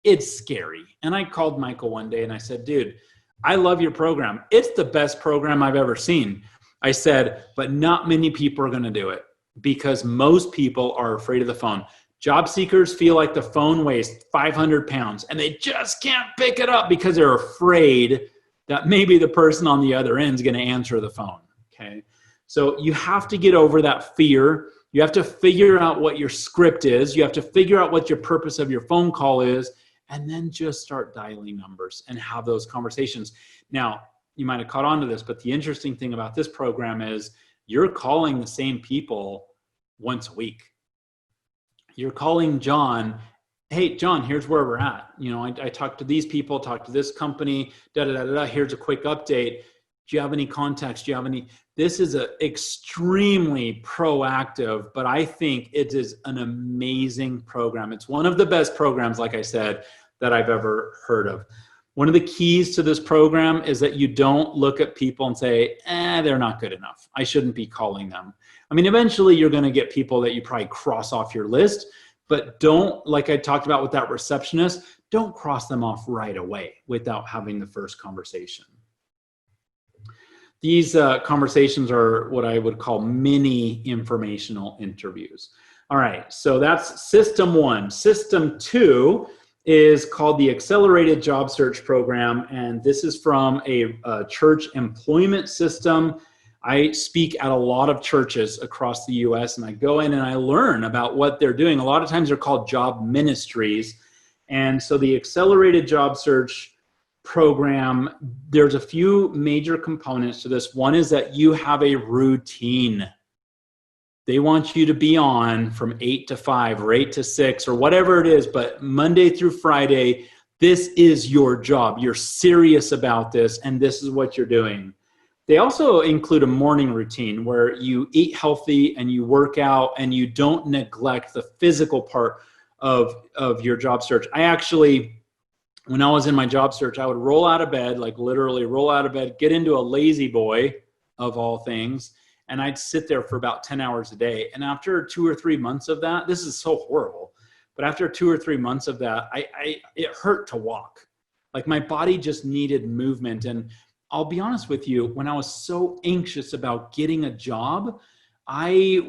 It's scary. And I called Michael one day and I said, dude, I love your program. It's the best program I've ever seen. I said, but not many people are going to do it, because most people are afraid of the phone. Job seekers feel like the phone weighs 500 pounds and they just can't pick it up because they're afraid that maybe the person on the other end is going to answer the phone. Okay. So you have to get over that fear. You have to figure out what your script is. You have to figure out what your purpose of your phone call is, and then just start dialing numbers and have those conversations. Now, you might have caught on to this, but the interesting thing about this program is you're calling the same people once a week. You're calling John, hey, John, here's where we're at. I talked to these people, talked to this company, here's a quick update. Do you have any contacts? This is an extremely proactive, but I think it is an amazing program. It's one of the best programs, like I said, that I've ever heard of. One of the keys to this program is that you don't look at people and say, they're not good enough. I shouldn't be calling them. I mean, eventually you're going to get people that you probably cross off your list, but don't, like I talked about with that receptionist, don't cross them off right away without having the first conversation. These conversations are what I would call mini informational interviews. All right, so that's system one. System two is called the Accelerated Job Search Program, and this is from a church employment system. I speak at a lot of churches across the US, and I go in and I learn about what they're doing. A lot of times they're called job ministries. And so the Accelerated Job Search Program, there's a few major components to this. One is that you have a routine. They want you to be on from 8 to 5 or 8 to 6 or whatever it is, but Monday through Friday, this is your job. You're serious about this, and this is what you're doing. They also include a morning routine where you eat healthy and you work out and you don't neglect the physical part of your job search. I actually, when I was in my job search, I would roll out of bed, like literally roll out of bed, get into a lazy boy of all things, and I'd sit there for about 10 hours a day. And after 2 or 3 months of that, this is so horrible, but after 2 or 3 months of that, it hurt to walk. Like my body just needed movement. And I'll be honest with you, when I was so anxious about getting a job, I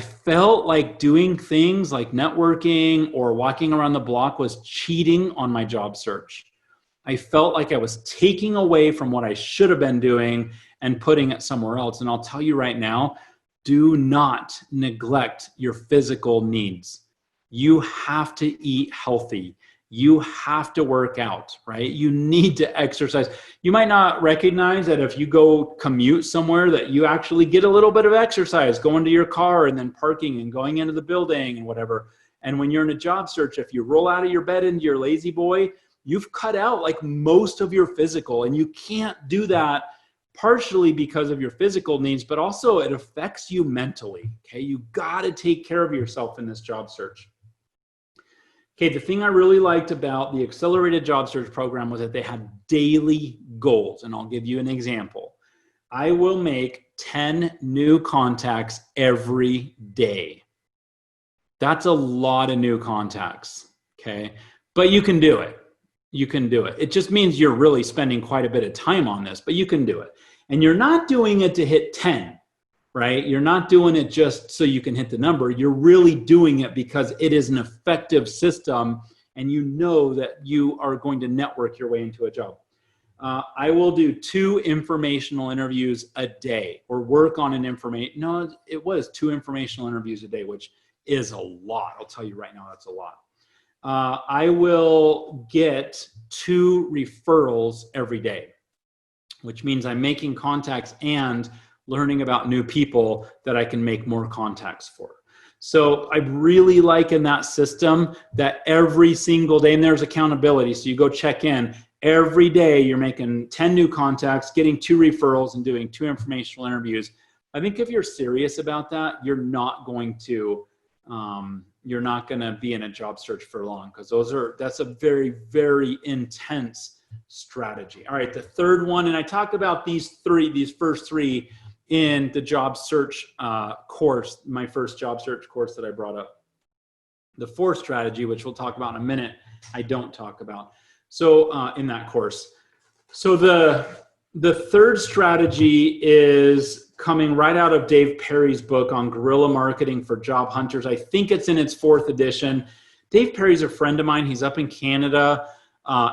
felt like doing things like networking or walking around the block was cheating on my job search. I felt like I was taking away from what I should have been doing and putting it somewhere else. And I'll tell you right now, do not neglect your physical needs. You have to eat healthy. You have to work out, right? You need to exercise. You might not recognize that if you go commute somewhere that you actually get a little bit of exercise going to your car and then parking and going into the building and whatever. And when you're in a job search, if you roll out of your bed into your lazy boy, you've cut out like most of your physical, and you can't do that partially because of your physical needs, but also it affects you mentally. Okay. You got to take care of yourself in this job search. Okay. The thing I really liked about the accelerated job search program was that they had daily goals. And I'll give you an example. I will make 10 new contacts every day. That's a lot of new contacts. Okay. But you can do it. You can do it. It just means you're really spending quite a bit of time on this, but you can do it. And you're not doing it to hit 10, right? You're not doing it just so you can hit the number. You're really doing it because it is an effective system, and you know that you are going to network your way into a job. I will do 2 informational interviews a day, or work on an it was 2 informational interviews a day, which is a lot. I'll tell you right now, that's a lot. I will get 2 referrals every day, which means I'm making contacts and learning about new people that I can make more contacts for. So I really like in that system that every single day, and there's accountability. So you go check in every day, you're making 10 new contacts, getting 2 referrals, and doing 2 informational interviews. I think if you're serious about that, you're not going to be in a job search for long, because that's a very, very intense strategy. All right, the third one, and I talk about these first 3 in the job search course, my first job search course that I brought up. The 4th strategy, which we'll talk about in a minute, I don't talk about. So in that course. So the 3rd strategy is coming right out of Dave Perry's book on guerrilla marketing for job hunters. I think it's in its 4th edition. Dave Perry's a friend of mine. He's up in Canada.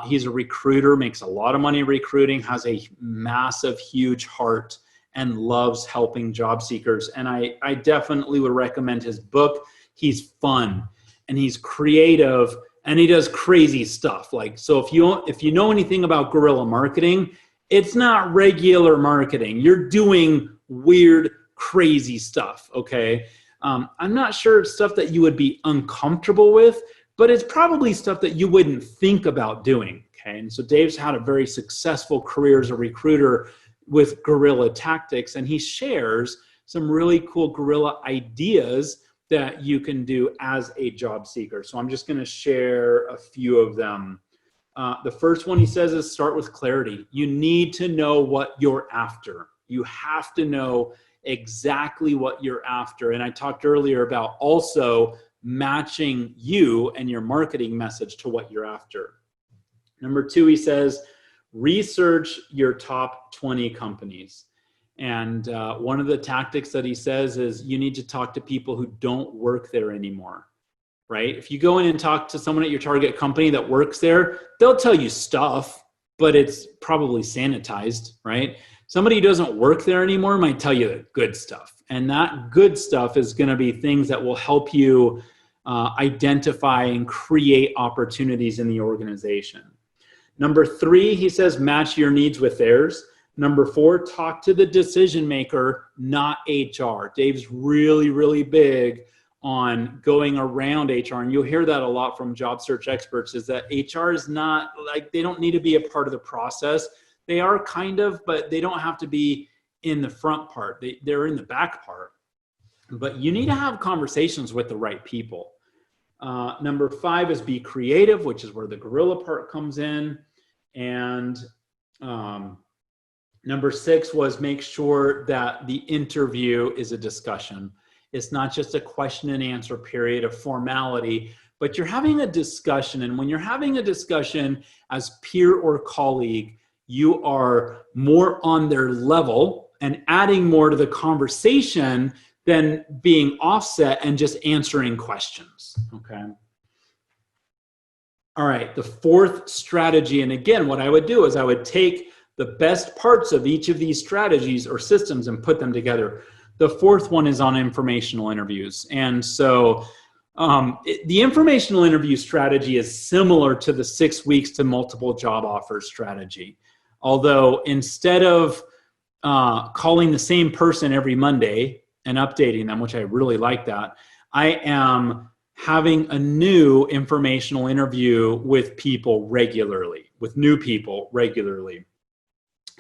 He's a recruiter, makes a lot of money recruiting, has a massive, huge heart, and loves helping job seekers. And I definitely would recommend his book. He's fun and he's creative and he does crazy stuff. Like, so if you know anything about guerrilla marketing, it's not regular marketing. You're doing weird, crazy stuff. Okay. I'm not sure it's stuff that you would be uncomfortable with, but it's probably stuff that you wouldn't think about doing. Okay. And so Dave's had a very successful career as a recruiter with guerrilla tactics, and he shares some really cool guerrilla ideas that you can do as a job seeker. So I'm just going to share a few of them. The first one he says is start with clarity. You need to know what you're after. You have to know exactly what you're after. And I talked earlier about also matching you and your marketing message to what you're after. Number 2, he says, research your top 20 companies. And one of the tactics that he says is you need to talk to people who don't work there anymore, right? If you go in and talk to someone at your target company that works there, they'll tell you stuff, but it's probably sanitized, right? Somebody who doesn't work there anymore might tell you the good stuff. And that good stuff is going to be things that will help you identify and create opportunities in the organization. Number 3, he says, match your needs with theirs. Number 4, talk to the decision maker, not HR. Dave's really, really big on going around HR. And you'll hear that a lot from job search experts, is that HR is not like, they don't need to be a part of the process. They are kind of, but they don't have to be in the front part. They're in the back part. But you need to have conversations with the right people. Number 5 is be creative, which is where the guerrilla part comes in. And number 6 was make sure that the interview is a discussion. It's not just a question and answer period of formality, but you're having a discussion. And when you're having a discussion as peer or colleague, you are more on their level and adding more to the conversation than being offset and just answering questions. Okay. All right, the 4th strategy, and again, what I would do is I would take the best parts of each of these strategies or systems and put them together. The 4th one is on informational interviews. And so the informational interview strategy is similar to the 6 weeks to multiple job offers strategy. Although instead of calling the same person every Monday and updating them, which I really like that, I am having a new informational interview with people regularly, with new people regularly.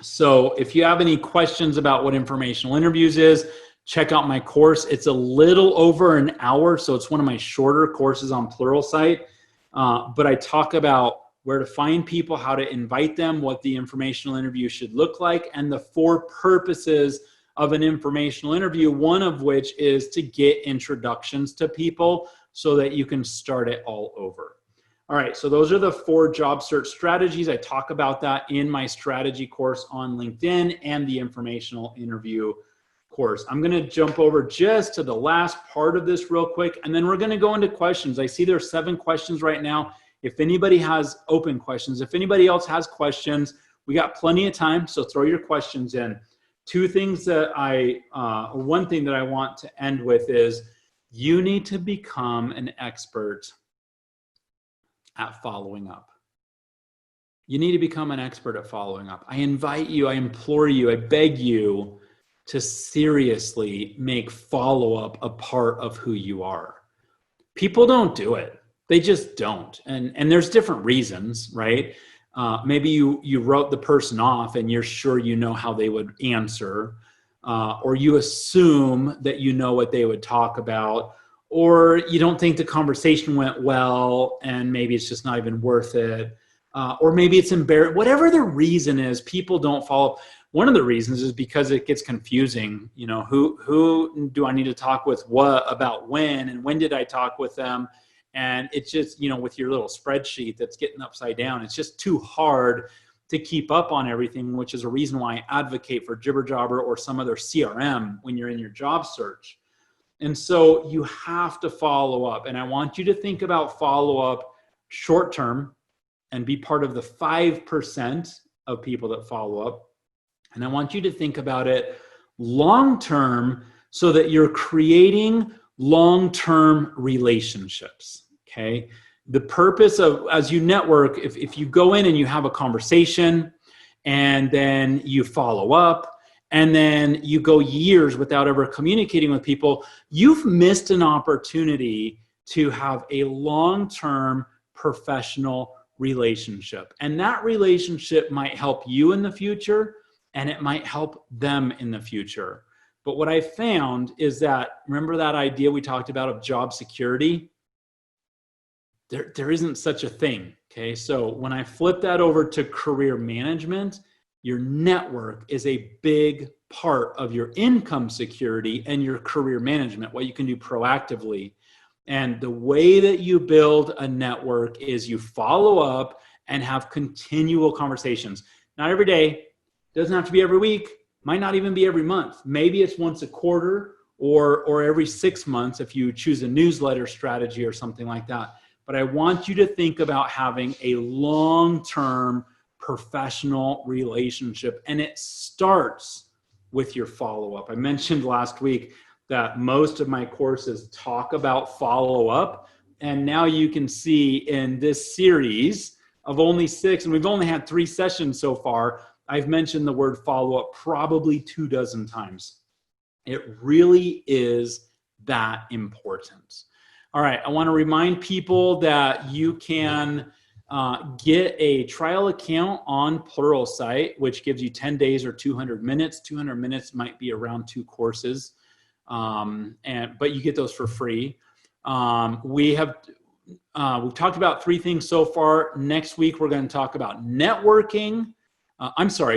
So if you have any questions about what informational interviews is, check out my course. It's a little over an hour, so it's one of my shorter courses on Pluralsight. But I talk about where to find people, how to invite them, what the informational interview should look like, and the 4 purposes of an informational interview, one of which is to get introductions to people so that you can start it all over. All right, so those are the 4 job search strategies. I talk about that in my strategy course on LinkedIn and the informational interview course. I'm going to jump over just to the last part of this real quick, and then we're going to go into questions. I see there's 7 questions right now. If anybody has open questions, if anybody else has questions, we got plenty of time, so throw your questions in. 2 things that one thing that I want to end with is you need to become an expert at following up. You need to become an expert at following up. I invite you, I implore you, I beg you to seriously make follow-up a part of who you are. People don't do it. They just don't. And there's different reasons, right? Maybe you wrote the person off and you're sure you know how they would answer, or you assume that you know what they would talk about, or you don't think the conversation went well and maybe it's just not even worth it, or maybe it's embarrassing. Whatever the reason is, people don't follow. One of the reasons is because it gets confusing. You know, who do I need to talk with, what, about when, and when did I talk with them? And it's just, you know, with your little spreadsheet that's getting upside down, it's just too hard to keep up on everything, which is a reason why I advocate for Jibber or some other CRM when you're in your job search. And so you have to follow up. And I want you to think about follow-up short term and be part of the 5% of people that follow up. And I want you to think about it long term so that you're creating long-term relationships, okay? The purpose of, as you network, if you go in and you have a conversation and then you follow up and then you go years without ever communicating with people, you've missed an opportunity to have a long-term professional relationship. And that relationship might help you in the future and it might help them in the future. But what I found is that, remember that idea we talked about of job security? There isn't such a thing, okay? So when I flip that over to career management, your network is a big part of your income security and your career management, what you can do proactively. And the way that you build a network is you follow up and have continual conversations. Not every day, doesn't have to be every week, might not even be every month. Maybe it's once a quarter or every 6 months if you choose a newsletter strategy or something like that. But I want you to think about having a long-term professional relationship, and it starts with your follow-up. I mentioned last week that most of my courses talk about follow-up, and now you can see in this series of only 6, and we've only had 3 sessions so far, I've mentioned the word follow-up probably 24 times. It really is that important. All right, I want to remind people that you can get a trial account on Pluralsight, which gives you 10 days or 200 minutes. 200 minutes might be around 2 courses, but you get those for free. We've talked about 3 things so far. Next week, we're going to talk about networking.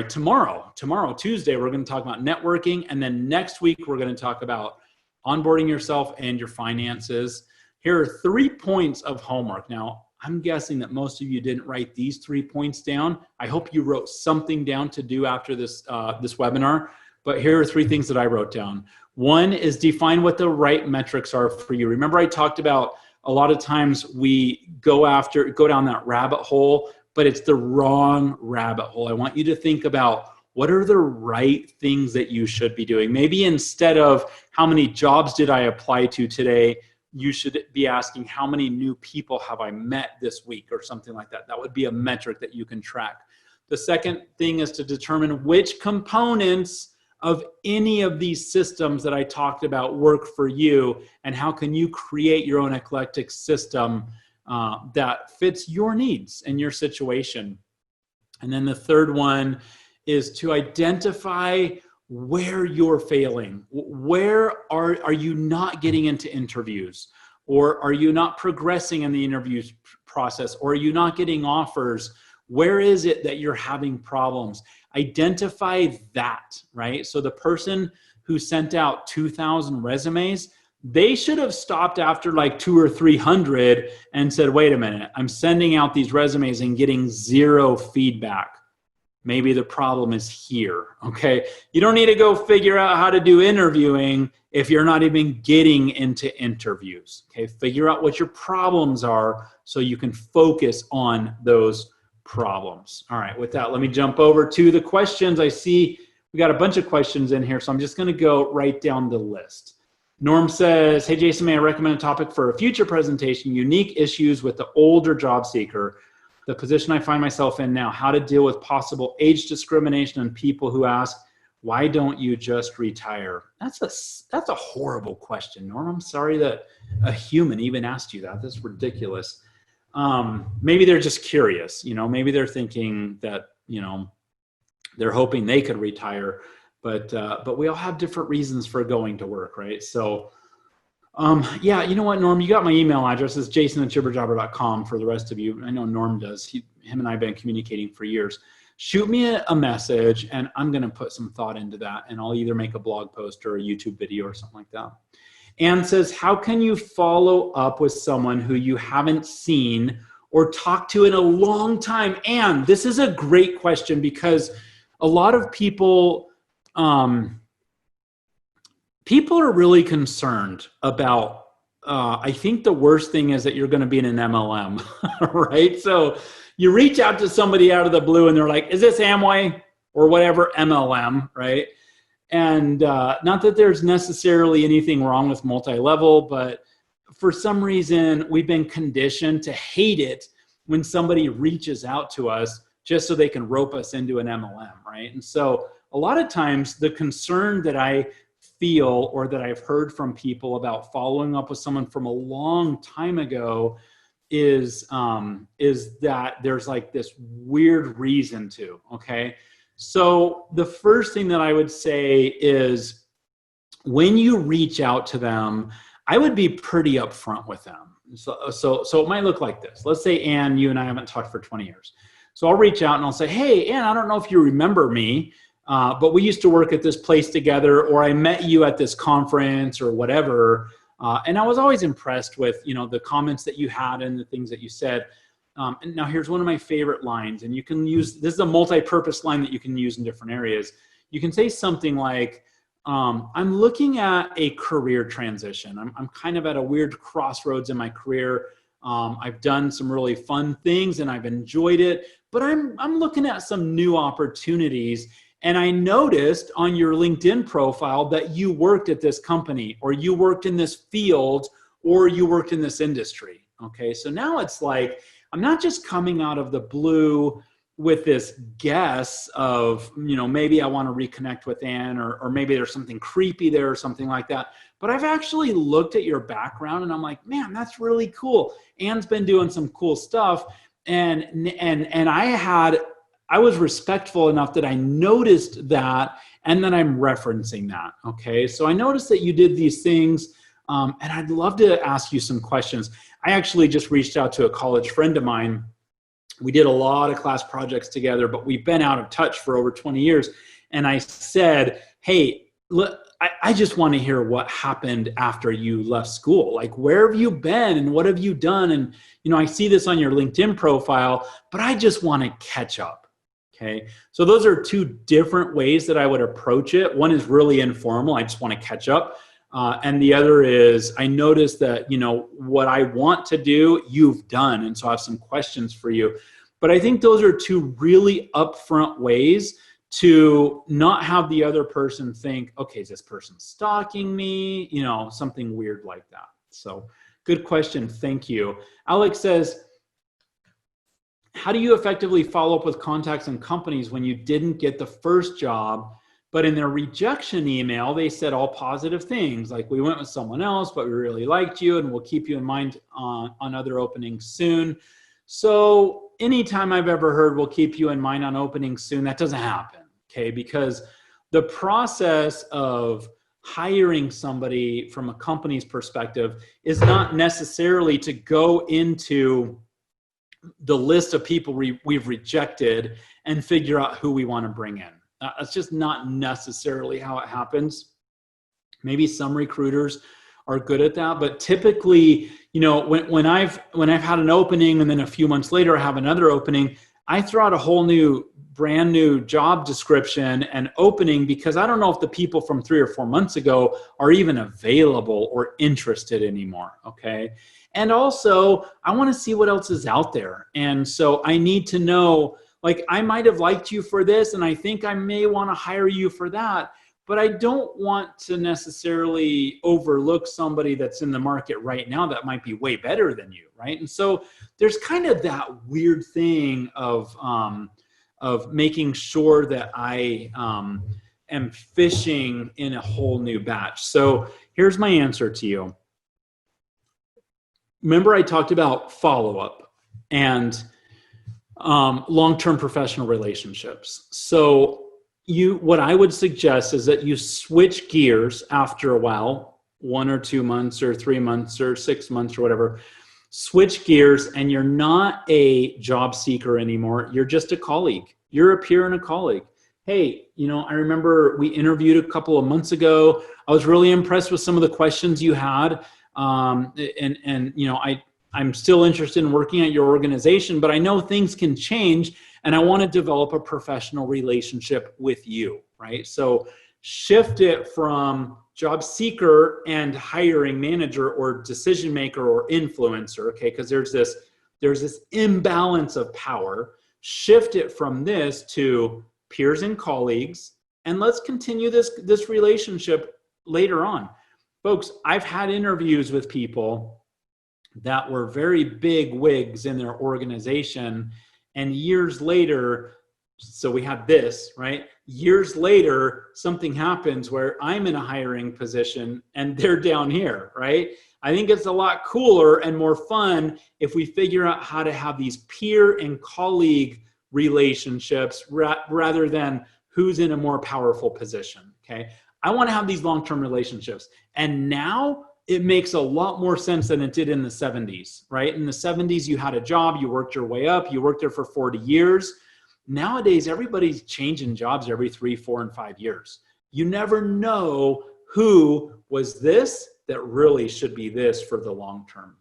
Tomorrow, Tuesday, we're going to talk about networking. And then next week, we're going to talk about onboarding yourself and your finances. Here are 3 points of homework. Now, I'm guessing that most of you didn't write these 3 points down. I hope you wrote something down to do after this webinar. But here are 3 things that I wrote down. 1 is define what the right metrics are for you. Remember, I talked about a lot of times we go down that rabbit hole, but it's the wrong rabbit hole. I want you to think about what are the right things that you should be doing. Maybe instead of how many jobs did I apply to today, you should be asking how many new people have I met this week or something like that. That would be a metric that you can track. The second thing is to determine which components of any of these systems that I talked about work for you, and how can you create your own eclectic system that fits your needs and your situation. And then the third one is to identify where you're failing. Where are you not getting into interviews? Or are you not progressing in the interviews process? Or are you not getting offers? Where is it that you're having problems? Identify that, right? So the person who sent out 2,000 resumes, they should have stopped after like 200 or 300 and said, wait a minute, I'm sending out these resumes and getting zero feedback. Maybe the problem is here, okay? You don't need to go figure out how to do interviewing if you're not even getting into interviews, okay? Figure out what your problems are so you can focus on those problems. All right, with that, let me jump over to the questions. I see we got a bunch of questions in here, so I'm just gonna go right down the list. Norm says, hey Jason, may I recommend a topic for a future presentation, unique issues with the older job seeker, the position I find myself in now, how to deal with possible age discrimination and people who ask, why don't you just retire? That's a horrible question, Norm. I'm sorry that a human even asked you that. That's ridiculous. Maybe they're just curious, maybe they're thinking that, they're hoping they could retire, but we all have different reasons for going to work, right? So, yeah, you know what, Norm, you got my email address. It's jason@chipperjobber.com for the rest of you. I know Norm does. Him and I have been communicating for years. Shoot me a message and I'm going to put some thought into that, and I'll either make a blog post or a YouTube video or something like that. Ann says, how can you follow up with someone who you haven't seen or talked to in a long time? Ann, this is a great question because a lot of people, people are really concerned about, I think the worst thing is that you're going to be in an MLM, right? So you reach out to somebody out of the blue and they're like, is this Amway or whatever MLM, right? And not that there's necessarily anything wrong with multi-level, but for some reason we've been conditioned to hate it when somebody reaches out to us just so they can rope us into an MLM, right? And so a lot of times the concern that I feel or that I've heard from people about following up with someone from a long time ago is that there's like this weird reason to, okay? So the first thing that I would say is when you reach out to them, I would be pretty upfront with them. So it might look like this. Let's say, Ann, you and I haven't talked for 20 years. So I'll reach out and I'll say, hey, Ann, I don't know if you remember me, but we used to work at this place together, or I met you at this conference or whatever. And I was always impressed with, the comments that you had and the things that you said. And now here's one of my favorite lines, and you can use, this is a multi-purpose line that you can use in different areas. You can say something like, I'm looking at a career transition. I'm kind of at a weird crossroads in my career. I've done some really fun things and I've enjoyed it, but I'm looking at some new opportunities. And I noticed on your LinkedIn profile that you worked at this company, or you worked in this field, or you worked in this industry. Okay, so now it's like, I'm not just coming out of the blue with this guess of, maybe I want to reconnect with Ann, or maybe there's something creepy there or something like that. But I've actually looked at your background and I'm like, man, that's really cool. Ann's been doing some cool stuff. And I was respectful enough that I noticed that, and then I'm referencing that, okay? So I noticed that you did these things, and I'd love to ask you some questions. I actually just reached out to a college friend of mine. We did a lot of class projects together, but we've been out of touch for over 20 years. And I said, hey, look, I just want to hear what happened after you left school. Like, where have you been and what have you done? And, I see this on your LinkedIn profile, but I just want to catch up. Okay. So those are two different ways that I would approach it. One is really informal. I just want to catch up. And the other is, I noticed that, what I want to do, you've done. And so I have some questions for you. But I think those are two really upfront ways to not have the other person think, okay, is this person stalking me? Something weird like that. So good question. Thank you. Alex says, how do you effectively follow up with contacts and companies when you didn't get the first job, But in their rejection email, they said all positive things, like we went with someone else, but we really liked you and we'll keep you in mind on other openings soon. So anytime I've ever heard we'll keep you in mind on openings soon, that doesn't happen, okay? Because the process of hiring somebody from a company's perspective is not necessarily to go into the list of people we've rejected and figure out who we want to bring in. That's just not necessarily how it happens. Maybe some recruiters are good at that, but typically, you know, when I've had an opening and then a few months later I have another opening, I throw out a whole new, brand new job description and opening, because I don't know if the people from 3 or 4 months ago are even available or interested anymore. Okay. And also I want to see what else is out there. And so I need to know, like, I might have liked you for this, and I think I may want to hire you for that, but I don't want to necessarily overlook somebody that's in the market right now that might be way better than you, right? And so there's kind of that weird thing of making sure that I am fishing in a whole new batch. So here's my answer to you. Remember I talked about follow-up and long-term professional relationships. So what I would suggest is that you switch gears after a while, 1 or 2 months or 3 months or 6 months or whatever, switch gears, and you're not a job seeker anymore. You're just a colleague. You're a peer and a colleague. Hey, you know, I remember we interviewed a couple of months ago. I was really impressed with some of the questions you had. And you know, I'm still interested in working at your organization, but I know things can change and I want to develop a professional relationship with you, right? So shift it from job seeker and hiring manager or decision maker or influencer, okay? Because there's this imbalance of power. Shift it from this to peers and colleagues, and let's continue this relationship later on. Folks, I've had interviews with people that were very big wigs in their organization, and years later, so we had this, right? Years later, something happens where I'm in a hiring position and they're down here, right? I think it's a lot cooler and more fun if we figure out how to have these peer and colleague relationships rather than who's in a more powerful position, okay? I want to have these long-term relationships. And now it makes a lot more sense than it did in the 70s, right? In the 70s, you had a job, you worked your way up, you worked there for 40 years. Nowadays, everybody's changing jobs every 3, 4, and 5 years. You never know who was this that really should be this for the long term.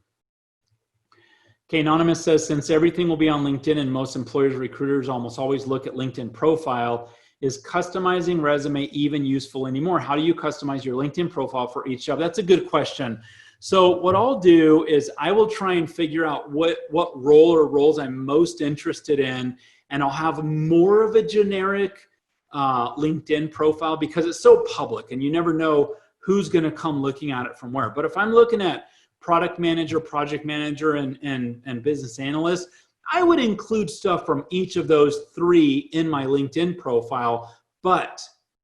Okay, Anonymous says, since everything will be on LinkedIn and most employers, recruiters almost always look at LinkedIn profile, is customizing resume even useful anymore? How do you customize your LinkedIn profile for each job? That's a good question. So what I'll do is I will try and figure out what role or roles I'm most interested in, and I'll have more of a generic LinkedIn profile because it's so public and you never know who's going to come looking at it from where. But if I'm looking at product manager, project manager, and business analyst, I would include stuff from each of those 3 in my LinkedIn profile, but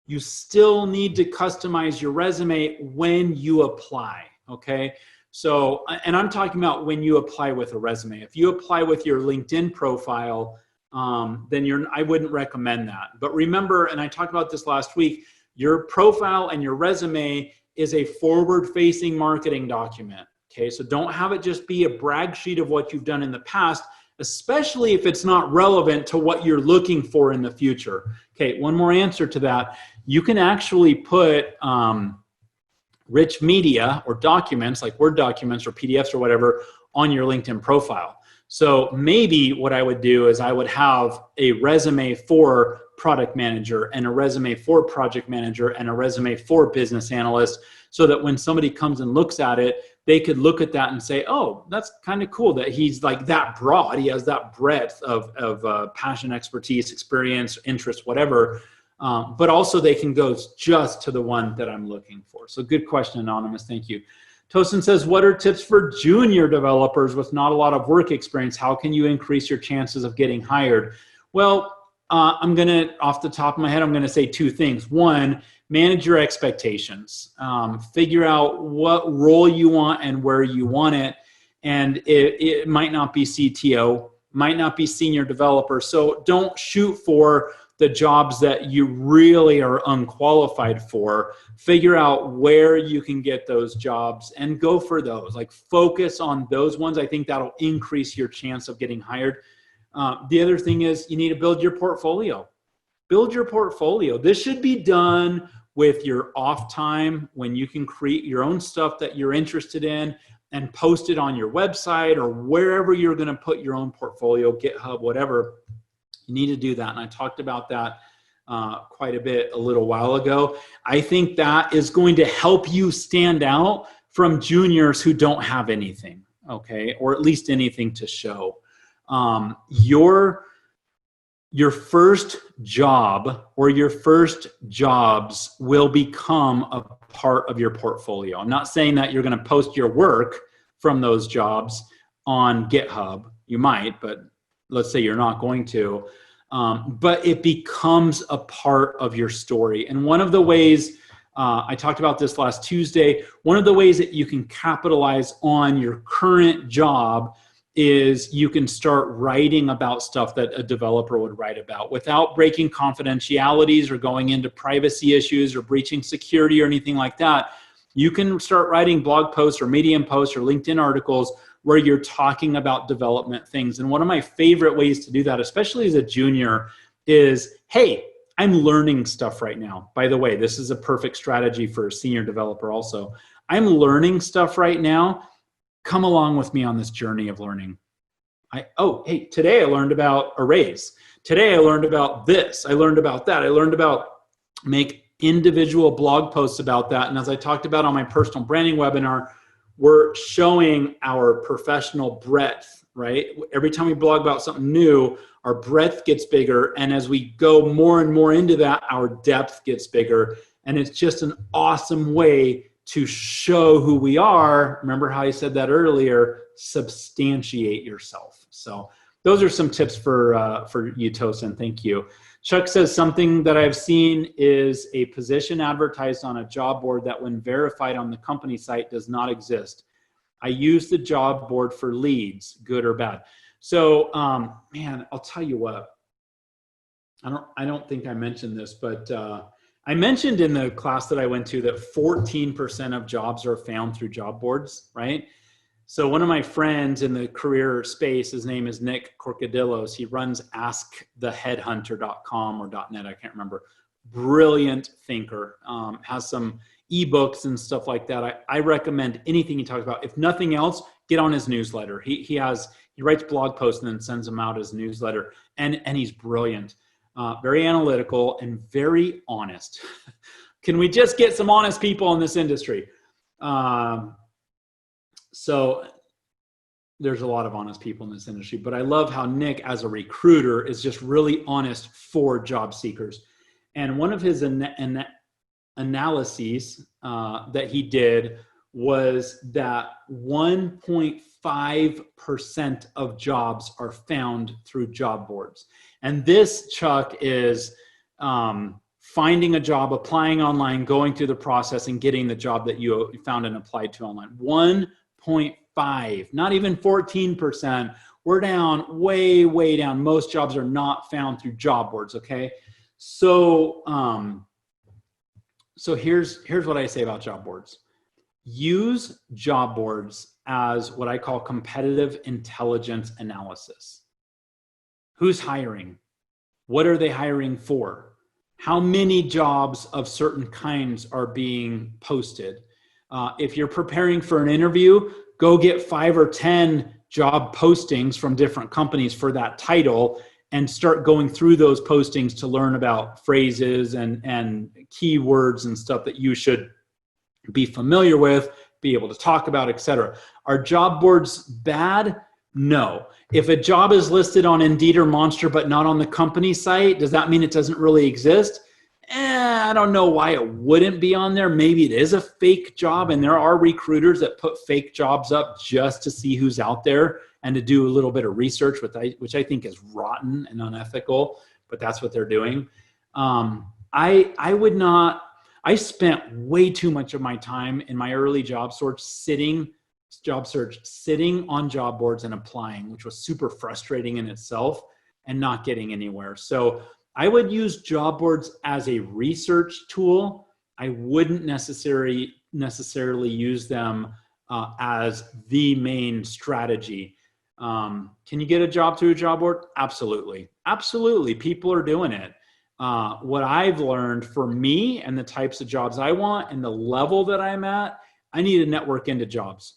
you still need to customize your resume when you apply, okay? So, and I'm talking about when you apply with a resume. If you apply with your LinkedIn profile, then I wouldn't recommend that. But remember, and I talked about this last week, your profile and your resume is a forward-facing marketing document, okay? So don't have it just be a brag sheet of what you've done in the past, especially if it's not relevant to what you're looking for in the future. Okay, one more answer to that. You can actually put rich media or documents like Word documents or PDFs or whatever on your LinkedIn profile. So maybe what I would do is I would have a resume for product manager and a resume for project manager and a resume for business analyst, so that when somebody comes and looks at it, they could look at that and say, oh, that's kind of cool that he's like that broad. He has that breadth of passion, expertise, experience, interest, whatever. But also they can go just to the one that I'm looking for. So good question, Anonymous. Thank you. Tosin says, what are tips for junior developers with not a lot of work experience? How can you increase your chances of getting hired? Well, I'm going to, off the top of my head, I'm going to say two things. One, manage your expectations. Figure out what role you want and where you want it. And it might not be CTO, might not be senior developer. So don't shoot for the jobs that you really are unqualified for. Figure out where you can get those jobs and go for those. Like, focus on those ones. I think that'll increase your chance of getting hired. The other thing is you need to build your portfolio. Build your portfolio. This should be done with your off time, when you can create your own stuff that you're interested in and post it on your website or wherever you're going to put your own portfolio, GitHub, whatever. You need to do that. And I talked about that quite a bit a little while ago. I think that is going to help you stand out from juniors who don't have anything, okay, or at least anything to show. Your first job or your first jobs will become a part of your portfolio. I'm not saying that you're going to post your work from those jobs on GitHub. You might, but let's say you're not going to. But it becomes a part of your story. And one of the ways, I talked about this last Tuesday, one of the ways that you can capitalize on your current job is you can start writing about stuff that a developer would write about without breaking confidentialities or going into privacy issues or breaching security or anything like that. You can start writing blog posts or Medium posts or LinkedIn articles where you're talking about development things. And one of my favorite ways to do that, especially as a junior, is, hey, I'm learning stuff right now. By the way, this is a perfect strategy for a senior developer also. I'm learning stuff right now. Come along with me on this journey of learning. Hey, today I learned about arrays. Today I learned about this. I learned about that. I learned about make individual blog posts about that. And as I talked about on my personal branding webinar, we're showing our professional breadth, right? Every time we blog about something new, our breadth gets bigger. And as we go more and more into that, our depth gets bigger. And it's just an awesome way to show who we are. Remember how I said that earlier, substantiate yourself. So those are some tips for you, Tosin. Thank you. Chuck says, something that I've seen is a position advertised on a job board that when verified on the company site does not exist. I use the job board for leads, good or bad. So, man, I'll tell you what, I don't think I mentioned this, but I mentioned in the class that I went to that 14% of jobs are found through job boards, right? So one of my friends in the career space, his name is Nick Corcadillos. He runs asktheheadhunter.com or .net, I can't remember. Brilliant thinker, has some ebooks and stuff like that. I recommend anything he talks about. If nothing else, get on his newsletter. He writes blog posts and then sends them out as newsletter, and he's brilliant. Very analytical and very honest. Can we just get some honest people in this industry? So there's a lot of honest people in this industry, but I love how Nick, as a recruiter, is just really honest for job seekers. And one of his analyses that he did was that 1.5% of jobs are found through job boards. And this, Chuck, is finding a job, applying online, going through the process, and getting the job that you found and applied to online. 1.5, not even 14%. We're down, way, way down. Most jobs are not found through job boards, okay? So, so here's what I say about job boards. Use job boards as what I call competitive intelligence analysis. Who's hiring? What are they hiring for? How many jobs of certain kinds are being posted? If you're preparing for an interview, go get 5 or 10 job postings from different companies for that title and start going through those postings to learn about phrases and keywords and stuff that you should be familiar with, be able to talk about, etc. Are job boards bad? No. If a job is listed on Indeed or Monster but not on the company site, does that mean it doesn't really exist? I don't know why it wouldn't be on there. Maybe it is a fake job, and there are recruiters that put fake jobs up just to see who's out there and to do a little bit of research, which I think is rotten and unethical. but that's what they're doing. I would not, I spent way too much of my time in my early job search sitting on job boards and applying, which was super frustrating in itself and not getting anywhere. So I would use job boards as a research tool. I wouldn't necessarily use them as the main strategy. Can you get a job through a job board? Absolutely. Absolutely. People are doing it. What I've learned for me and the types of jobs I want and the level that I'm at, I need to network into jobs.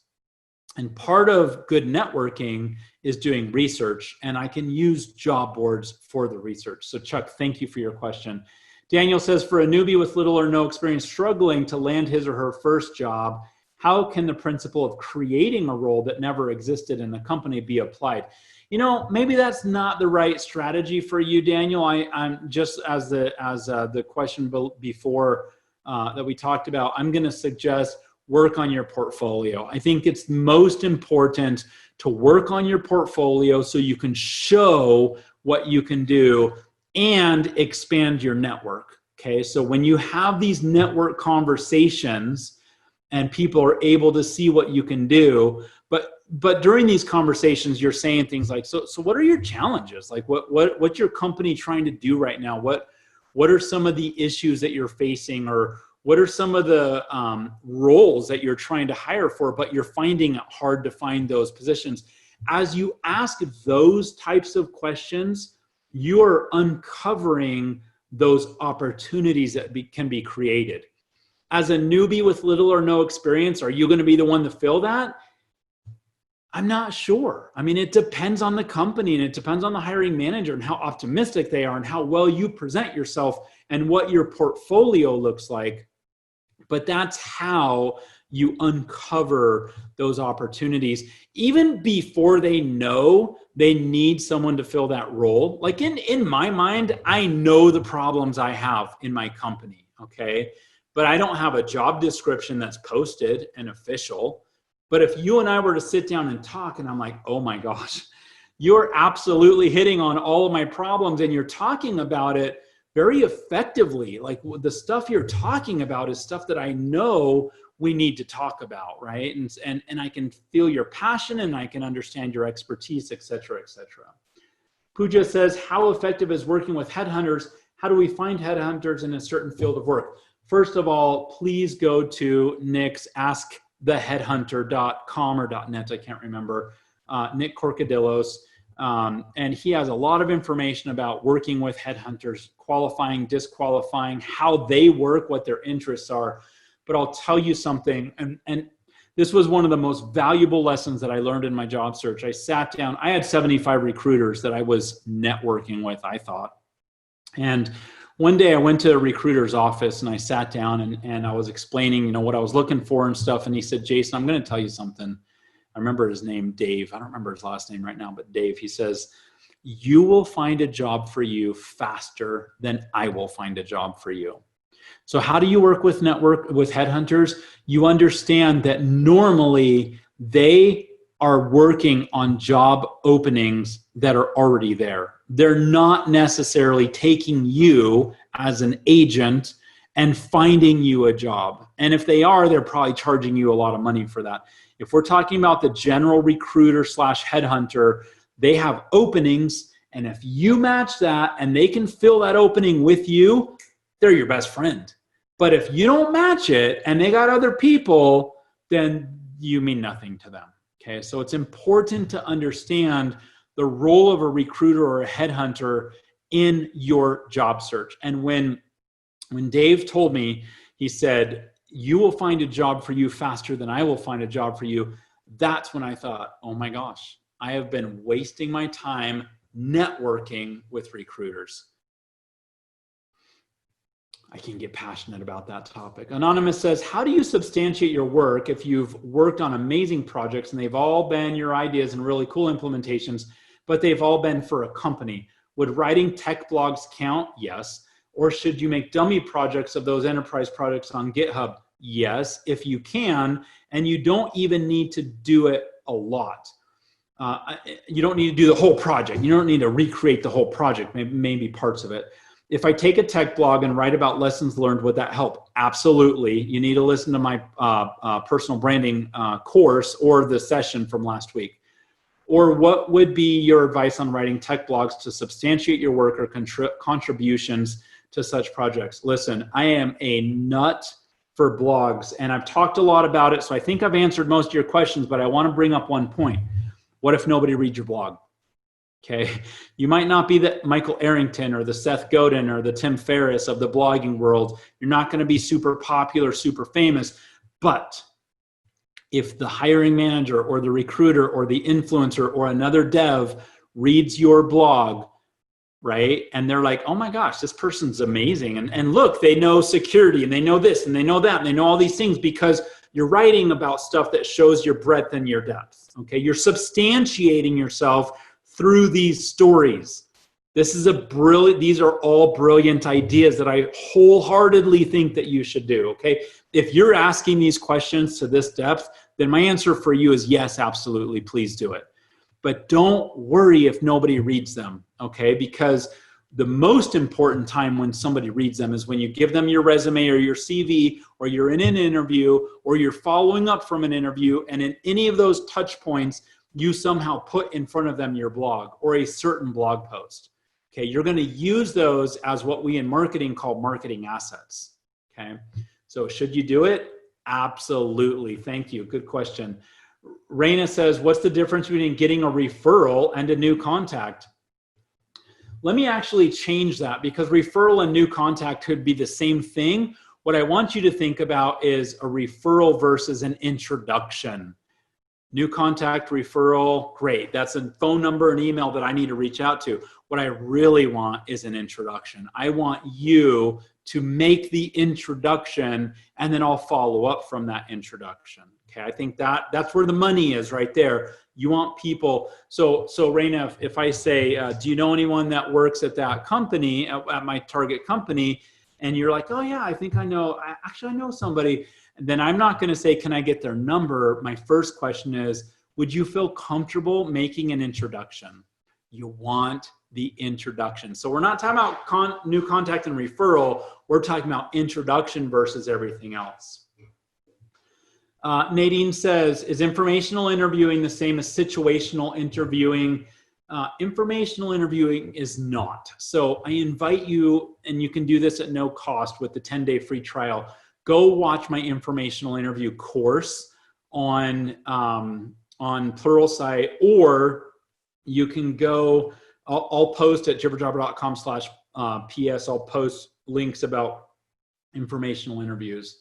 And part of good networking is doing research, and I can use job boards for the research. So Chuck, thank you for your question. Daniel says, for a newbie with little or no experience struggling to land his or her first job, how can the principle of creating a role that never existed in the company be applied? You know, maybe that's not the right strategy for you, Daniel. I'm just as the question before that we talked about, I'm going to suggest work on your portfolio. I think it's most important to work on your portfolio so you can show what you can do and expand your network. Okay, so when you have these network conversations and people are able to see what you can do, but during these conversations, you're saying things like, so what are your challenges? Like what's your company trying to do right now? What are some of the issues that you're facing, or what are some of the roles that you're trying to hire for, but you're finding it hard to find those positions? As you ask those types of questions, you are uncovering those opportunities that can be created. As a newbie with little or no experience, are you going to be the one to fill that? I'm not sure. I mean, it depends on the company, and it depends on the hiring manager and how optimistic they are and how well you present yourself and what your portfolio looks like. But that's how you uncover those opportunities, even before they know they need someone to fill that role. Like in my mind, I know the problems I have in my company, okay? But I don't have a job description that's posted and official. But if you and I were to sit down and talk, and I'm like, oh my gosh, you're absolutely hitting on all of my problems, and you're talking about it very effectively. Like the stuff you're talking about is stuff that I know we need to talk about, right? And I can feel your passion, and I can understand your expertise, et cetera, et cetera. Pooja says, how effective is working with headhunters? How do we find headhunters in a certain field of work? First of all, please go to Nick's asktheheadhunter.com or .net, I can't remember, Nick Corcadillos. And he has a lot of information about working with headhunters, qualifying, disqualifying, how they work, what their interests are. But I'll tell you something, and this was one of the most valuable lessons that I learned in my job search. I sat down, I had 75 recruiters that I was networking with, I thought. And one day I went to a recruiter's office and I sat down and I was explaining, you know, what I was looking for and stuff. And he said, Jason, I'm going to tell you something. I remember his name, Dave. I don't remember his last name right now, but Dave, he says, you will find a job for you faster than I will find a job for you. So how do you work with headhunters? You understand that normally they are working on job openings that are already there. They're not necessarily taking you as an agent and finding you a job. And if they are, they're probably charging you a lot of money for that. If we're talking about the general recruiter / headhunter, they have openings. And if you match that and they can fill that opening with you, they're your best friend. But if you don't match it and they got other people, then you mean nothing to them. Okay, so it's important to understand the role of a recruiter or a headhunter in your job search. And when Dave told me, he said, you will find a job for you faster than I will find a job for you, that's when I thought, oh my gosh, I have been wasting my time networking with recruiters. I can get passionate about that topic. Anonymous says, how do you substantiate your work if you've worked on amazing projects and they've all been your ideas and really cool implementations, but they've all been for a company? Would writing tech blogs count? Yes. Or should you make dummy projects of those enterprise projects on GitHub? Yes, if you can, and you don't even need to do it a lot. you don't need to do the whole project. You don't need to recreate the whole project, maybe parts of it. If I take a tech blog and write about lessons learned, would that help? Absolutely. You need to listen to my personal branding course or the session from last week. Or what would be your advice on writing tech blogs to substantiate your work or contributions to such projects? Listen, I am a nut for blogs, and I've talked a lot about it, so I think I've answered most of your questions, but I want to bring up one point. What if nobody reads your blog? Okay, you might not be the Michael Arrington or the Seth Godin or the Tim Ferriss of the blogging world. You're not going to be super popular, super famous, but if the hiring manager or the recruiter or the influencer or another dev reads your blog, right, and they're like, oh my gosh, this person's amazing. And look, they know security and they know this and they know that and they know all these things because you're writing about stuff that shows your breadth and your depth. Okay, you're substantiating yourself through these stories. These are all brilliant ideas that I wholeheartedly think that you should do, okay? If you're asking these questions to this depth, then my answer for you is yes, absolutely, please do it. But don't worry if nobody reads them, okay? Because the most important time when somebody reads them is when you give them your resume or your CV, or you're in an interview, or you're following up from an interview, and in any of those touch points, you somehow put in front of them your blog or a certain blog post. Okay, you're going to use those as what we in marketing call marketing assets. Okay, so should you do it? Absolutely. Thank you. Good question. Raina says, what's the difference between getting a referral and a new contact? Let me actually change that, because referral and new contact could be the same thing. What I want you to think about is a referral versus an introduction. New contact, referral, great. That's a phone number and email that I need to reach out to. What I really want is an introduction. I want you to make the introduction, and then I'll follow up from that introduction. Okay, I think that's where the money is right there. You want people. So Raina, if I say, do you know anyone that works at that company, at my target company? And you're like, oh yeah, I think I know. I know somebody. And then I'm not going to say, can I get their number? My first question is, would you feel comfortable making an introduction? You want the introduction. So we're not talking about new contact and referral. We're talking about introduction versus everything else. Nadine says, is informational interviewing the same as situational interviewing? Informational interviewing is not. So I invite you, and you can do this at no cost with the 10-day free trial. Go watch my informational interview course on Pluralsight, or you can go, I'll post at jibberjabber.com/PS. I'll post links about informational interviews.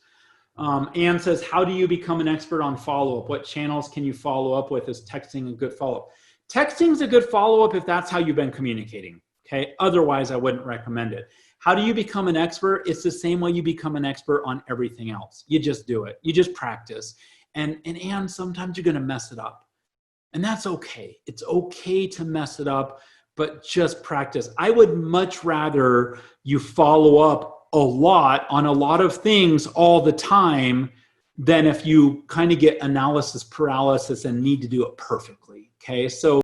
Anne says, how do you become an expert on follow-up? What channels can you follow up with? Is texting a good follow-up? Texting is a good follow-up if that's how you've been communicating, okay? Otherwise, I wouldn't recommend it. How do you become an expert? It's the same way you become an expert on everything else. You just do it. You just practice. And sometimes you're going to mess it up. And that's okay. It's okay to mess it up, but just practice. I would much rather you follow up a lot on a lot of things all the time than if you kind of get analysis paralysis and need to do it perfectly. Okay. So